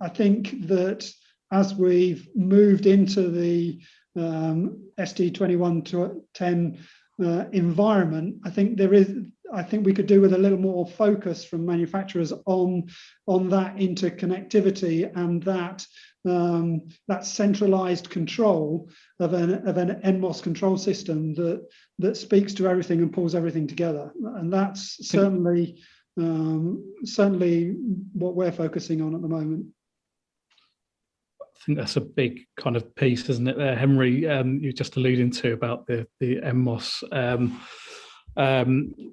I think that as we've moved into the ST 2110 environment, I think we could do with a little more focus from manufacturers on that interconnectivity and that centralized control of an NMOS control system that speaks to everything and pulls everything together. And that's certainly what we're focusing on at the moment. I think that's a big kind of piece, isn't it, there, Henry? You're just alluding to about the NMOS,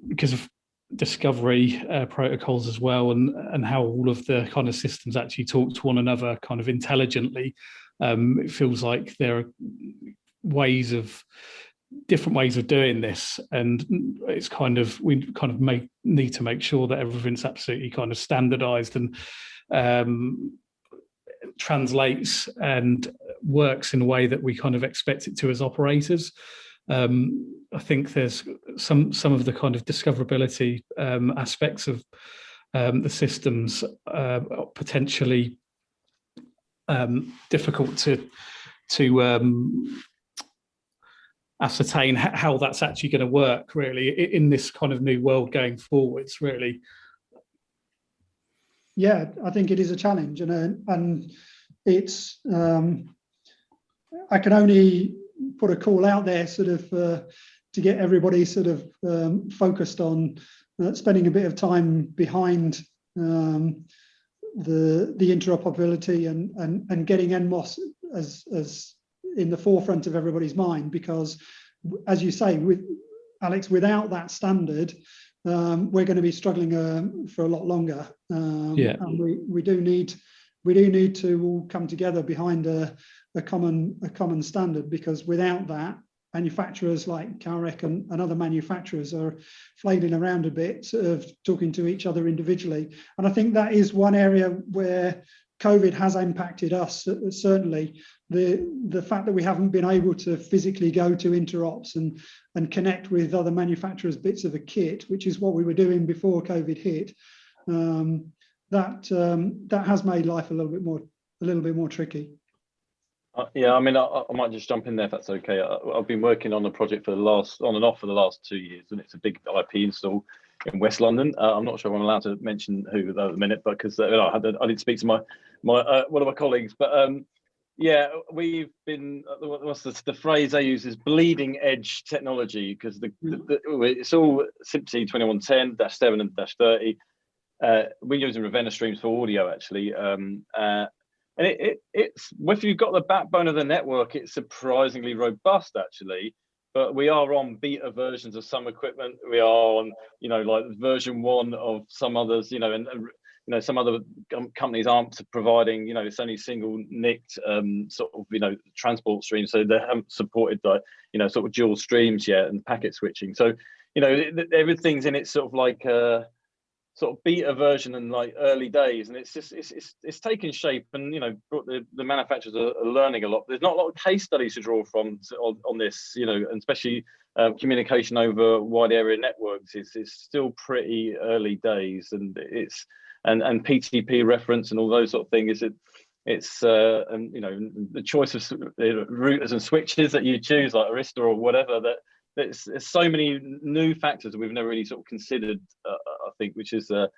because of discovery protocols as well, and how all of the kind of systems actually talk to one another kind of intelligently. It feels like there are different ways of doing this, and it's we need to make sure that everything's absolutely kind of standardized and translates and works in a way that we kind of expect it to as operators. I think there's some of the kind of discoverability aspects of the systems potentially difficult to ascertain how that's actually going to work really in this kind of new world going forwards, really. Yeah, I think it is a challenge, and it's I can only put a call out there sort of to get everybody sort of focused on spending a bit of time behind the interoperability and getting NMOS as in the forefront of everybody's mind, because as you say, Alex, without that standard, we're going to be struggling for a lot longer. And we do need to all come together behind a common standard, because without that, manufacturers like CAREC and other manufacturers are flailing around a bit, sort of talking to each other individually. And I think that is one area where COVID has impacted us, certainly. The fact that we haven't been able to physically go to interops and connect with other manufacturers' bits of a kit, which is what we were doing before COVID hit, that has made life a little bit more tricky. Yeah, I mean, I might just jump in there if that's okay. I've been working on the project on and off for the last 2 years, and it's a big IP install in West London. I'm not sure if I'm allowed to mention who though at the minute, but because I didn't speak to my one of my colleagues, but yeah, we've been what's the phrase they use is bleeding edge technology, because it's all SMPTE 2110-7 and -30. We're using Ravenna streams for audio actually, and it's if you've got the backbone of the network, it's surprisingly robust actually. but we are on beta versions of some equipment. We are on, you know, like version 1 of some others, you know, and you know, some other companies aren't providing, you know, it's only single NICT sort of, you know, transport streams, so they haven't supported like, you know, sort of dual streams yet and packet switching. So, you know, everything's in its sort of like sort of beta version and like early days, and it's just it's taken shape, and you know, the manufacturers are learning a lot. There's not a lot of case studies to draw from on this, you know, and especially communication over wide area networks is still pretty early days, and it's and PTP reference and all those sort of things. It's and you know, the choice of routers and switches that you choose, like Arista or whatever, that there's so many new factors that we've never really sort of considered, I think, which is and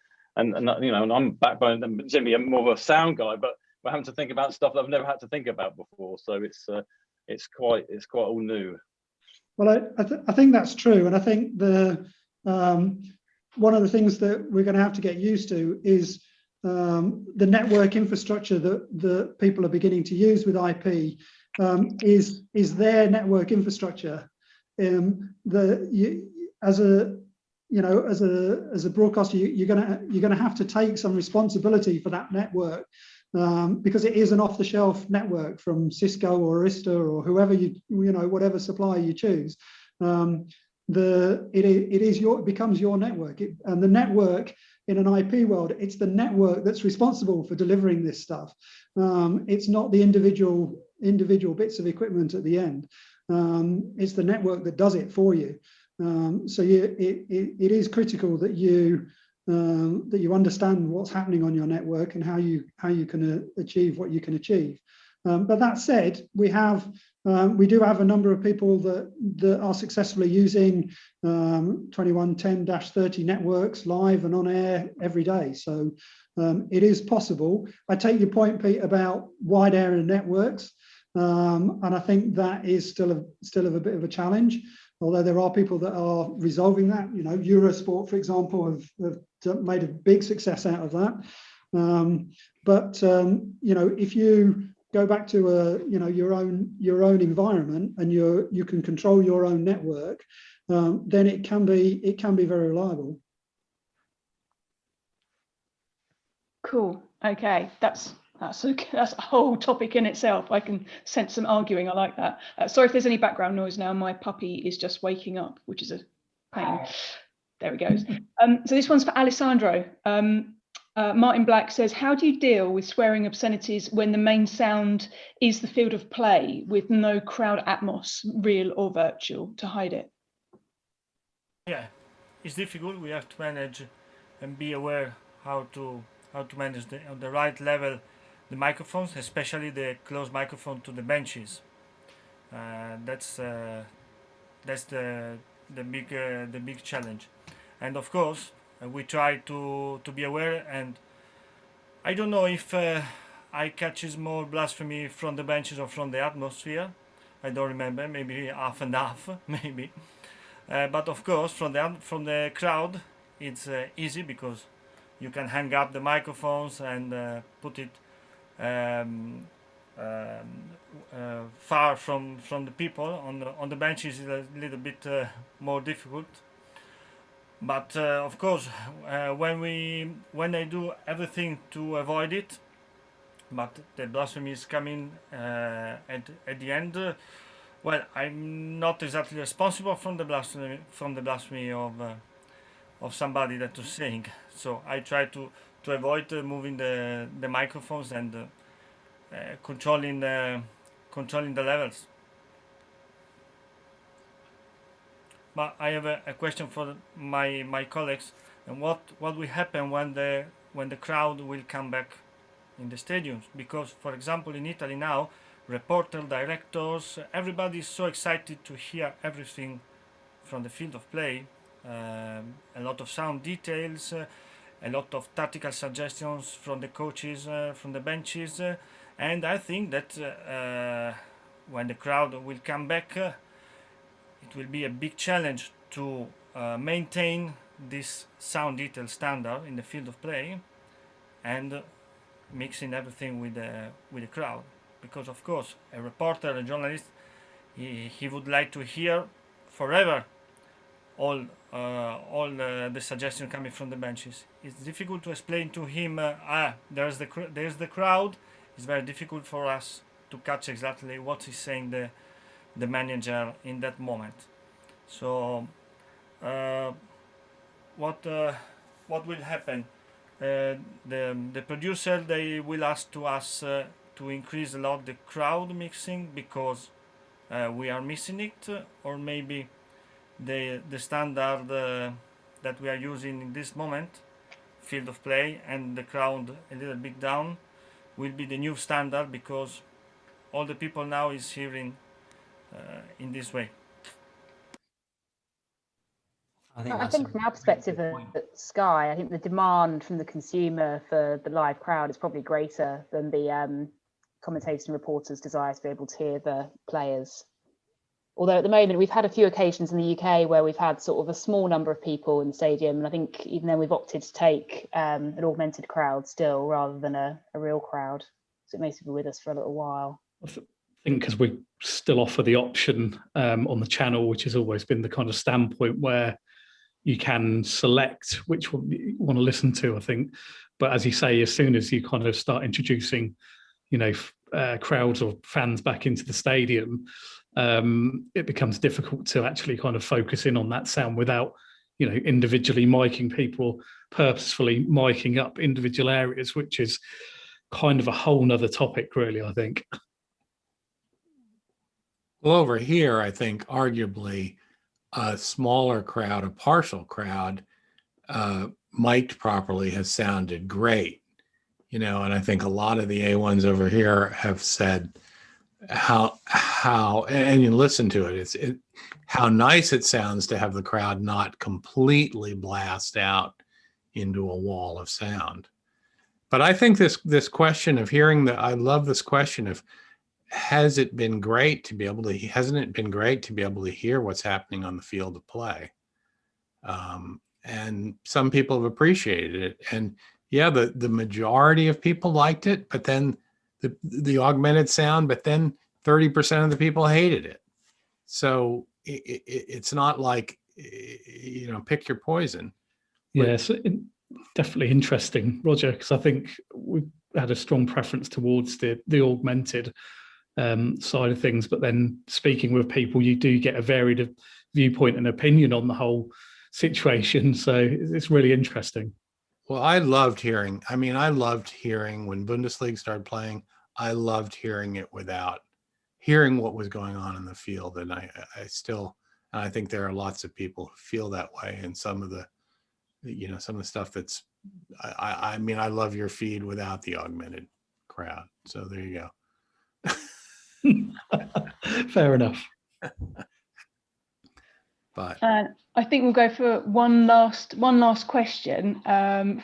you know, and I'm backbone, and generally I'm more of a sound guy, but we're having to think about stuff that I've never had to think about before, so it's quite all new. Well, I think that's true, and I think the one of the things that we're going to have to get used to is the network infrastructure that people are beginning to use with IP is their network infrastructure. As a broadcaster, you're gonna have to take some responsibility for that network, because it is an off-the-shelf network from Cisco or Arista or whoever whatever supplier you choose. It becomes your network, and the network in an IP world, it's the network that's responsible for delivering this stuff. It's not the individual bits of equipment at the end. It's the network that does it for you. So it is critical that you understand what's happening on your network and how you can achieve what you can achieve. But that said, we do have a number of people that are successfully using 2110-30 networks live and on air every day. So it is possible. I take your point, Pete, about wide area networks. And I think that is still a bit of a challenge, although there are people that are resolving that. You know, Eurosport, for example, have made a big success out of that. You know, if you go back to your own environment and you can control your own network, then it can be very reliable. Cool. Okay, that's a whole topic in itself. I can sense some arguing. I like that. Sorry if there's any background noise now. My puppy is just waking up, which is a pain. There he goes. So this one's for Alessandro. Martin Black says, how do you deal with swearing obscenities when the main sound is the field of play with no crowd atmos, real or virtual, to hide it? Yeah, it's difficult. We have to manage and be aware how to manage on the right level the microphones, especially the close microphone to the benches. That's the big challenge. And of course, we try to be aware. And I don't know if I catches more blasphemy from the benches or from the atmosphere. I don't remember. Maybe half and half, maybe. But of course, from the crowd, it's easy because you can hang up the microphones and put it far from the people. On the benches is a little bit more difficult. But of course, when I do everything to avoid it, but the blasphemy is coming at the end. Well, I'm not exactly responsible from the blasphemy of somebody that is saying. So I try to avoid moving the microphones and controlling the levels. But I have a question for my colleagues. And what will happen when the crowd will come back in the stadiums? Because, for example, in Italy now, reporters, directors, everybody is so excited to hear everything from the field of play. A lot of sound details, a lot of tactical suggestions from the coaches, from the benches, and I think that when the crowd will come back, it will be a big challenge to maintain this sound detail standard in the field of play and mixing everything with the crowd. Because of course, a reporter, a journalist, he would like to hear forever all the suggestions coming from the benches. It's difficult to explain to him. There's the crowd. It's very difficult for us to catch exactly what is saying the manager in that moment. So what will happen? The producer, they will ask to us to increase a lot the crowd mixing because we are missing it, or maybe the standard that we are using in this moment, field of play and the crowd a little bit down, will be the new standard because all the people now is hearing in this way. I think from our perspective at Sky, I think the demand from the consumer for the live crowd is probably greater than the commentators and reporters' desire to be able to hear the players. Although at the moment we've had a few occasions in the UK where we've had sort of a small number of people in the stadium, and I think even then we've opted to take an augmented crowd still rather than a real crowd. So it may still be with us for a little while. I think because we still offer the option on the channel, which has always been the kind of standpoint where you can select which one you want to listen to, I think. But as you say, as soon as you kind of start introducing, crowds or fans back into the stadium, it becomes difficult to actually kind of focus in on that sound without, individually miking people, purposefully miking up individual areas, which is kind of a whole nother topic, really, I think. Well, over here, I think arguably a smaller crowd, a partial crowd, mic'd properly has sounded great, and I think a lot of the A1s over here have said how and you listen to it, how nice it sounds to have the crowd not completely blast out into a wall of sound. But I think this question of hearing I love this question of, hasn't it been great to be able to hear what's happening on the field of play? And some people have appreciated it. And yeah, the majority of people liked it, but then the augmented sound, but then 30% of the people hated it. So it's not like, pick your poison. Yes, definitely interesting, Roger, because I think we had a strong preference towards the augmented side of things, but then speaking with people, you do get a varied viewpoint and opinion on the whole situation. So it's really interesting. Well, I loved hearing when Bundesliga started playing, I loved hearing it without hearing what was going on in the field. And I think there are lots of people who feel that way. And some of the stuff that's, I love your feed without the augmented crowd. So there you go. Fair enough. But I think we'll go for one last question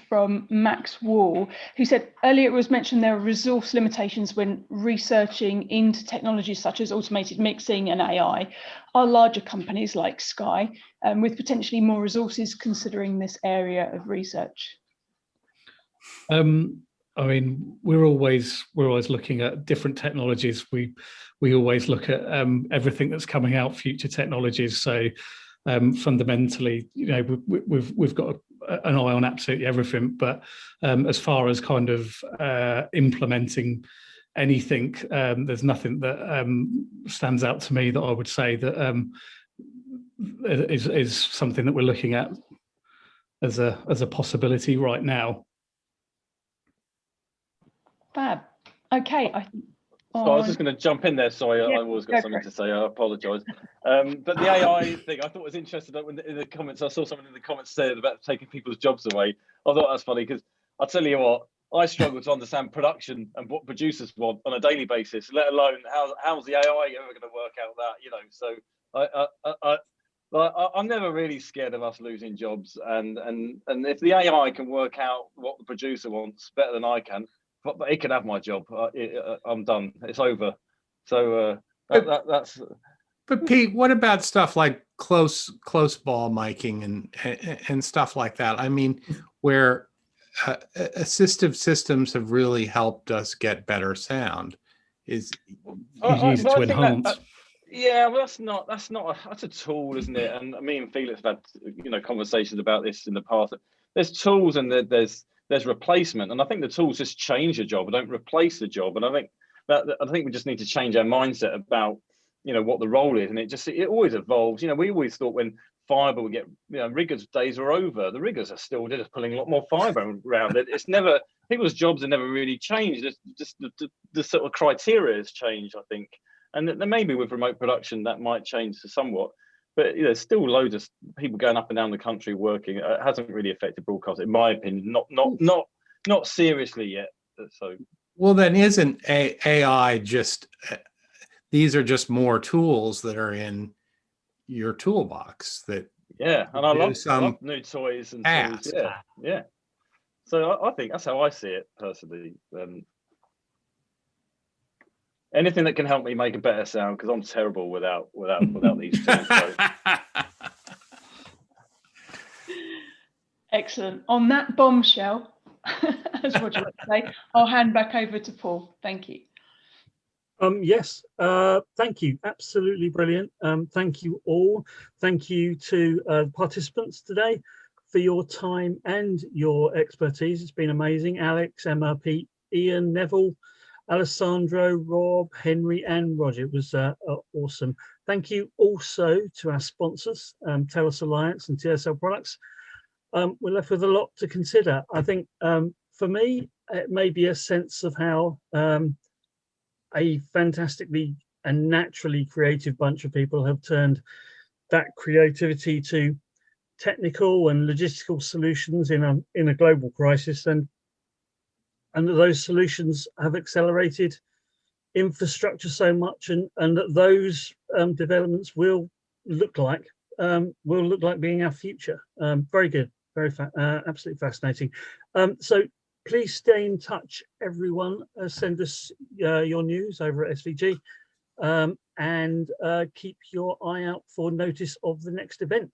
from Max Wall, who said earlier it was mentioned there are resource limitations when researching into technologies such as automated mixing and AI. Are larger companies like Sky with potentially more resources considering this area of research? We're always looking at different technologies. We always look at everything that's coming out, future technologies. So fundamentally, we've got an eye on absolutely everything. But as far as kind of implementing anything, there's nothing that stands out to me that I would say that is something that we're looking at as a possibility right now. Fab. Okay. So I was just going to jump in there. Sorry, I always got something to say. I apologise. But the AI thing, I thought was interesting. In the comments, I saw someone in the comments said about taking people's jobs away. I thought that's funny because I'll tell you what, I struggle to understand production and what producers want on a daily basis, let alone how's the AI ever going to work out that, So I'm never really scared of us losing jobs. And if the AI can work out what the producer wants better than I can, but it can have my job. I'm done. It's over. So that's. But Pete, what about stuff like close ball miking and stuff like that? Where assistive systems have really helped us get better sound. Use it to enhance. Yeah, well, that's a tool, isn't it? And me and Felix have had conversations about this in the past. There's tools and there's replacement, and I think the tools just change the job, don't replace the job. And I think we just need to change our mindset about what the role is, and it always evolves. We always thought when fibre would get riggers' days are over. The riggers are still just pulling a lot more fibre around. It's never, people's jobs have never really changed. It's just the sort of criteria has changed, I think. And then maybe with remote production that might change somewhat, but there's still loads of people going up and down the country working. It hasn't really affected broadcast, in my opinion. Not seriously yet. So well, then isn't AI just these are just more tools that are in your toolbox that and I love new toys and tools. Yeah. So I think that's how I see it personally. Anything that can help me make a better sound, because I'm terrible without these tools. So. Excellent. On that bombshell, as Roger would say, I'll hand back over to Paul. Thank you. Yes, thank you. Absolutely brilliant. Thank you all. Thank you to participants today for your time and your expertise. It's been amazing. Alex, Emma, Pete, Ian, Neville, Alessandro, Rob, Henry and Roger. It was awesome. Thank you also to our sponsors, TELUS Alliance and TSL Products. We're left with a lot to consider. I think for me, it may be a sense of how a fantastically and naturally creative bunch of people have turned that creativity to technical and logistical solutions in a global crisis, and those solutions have accelerated infrastructure so much, and that those developments will look like being our future. Very good, absolutely fascinating. So please stay in touch, everyone. Send us your news over at SVG, and keep your eye out for notice of the next event.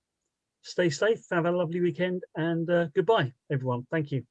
Stay safe, have a lovely weekend, and goodbye, everyone. Thank you.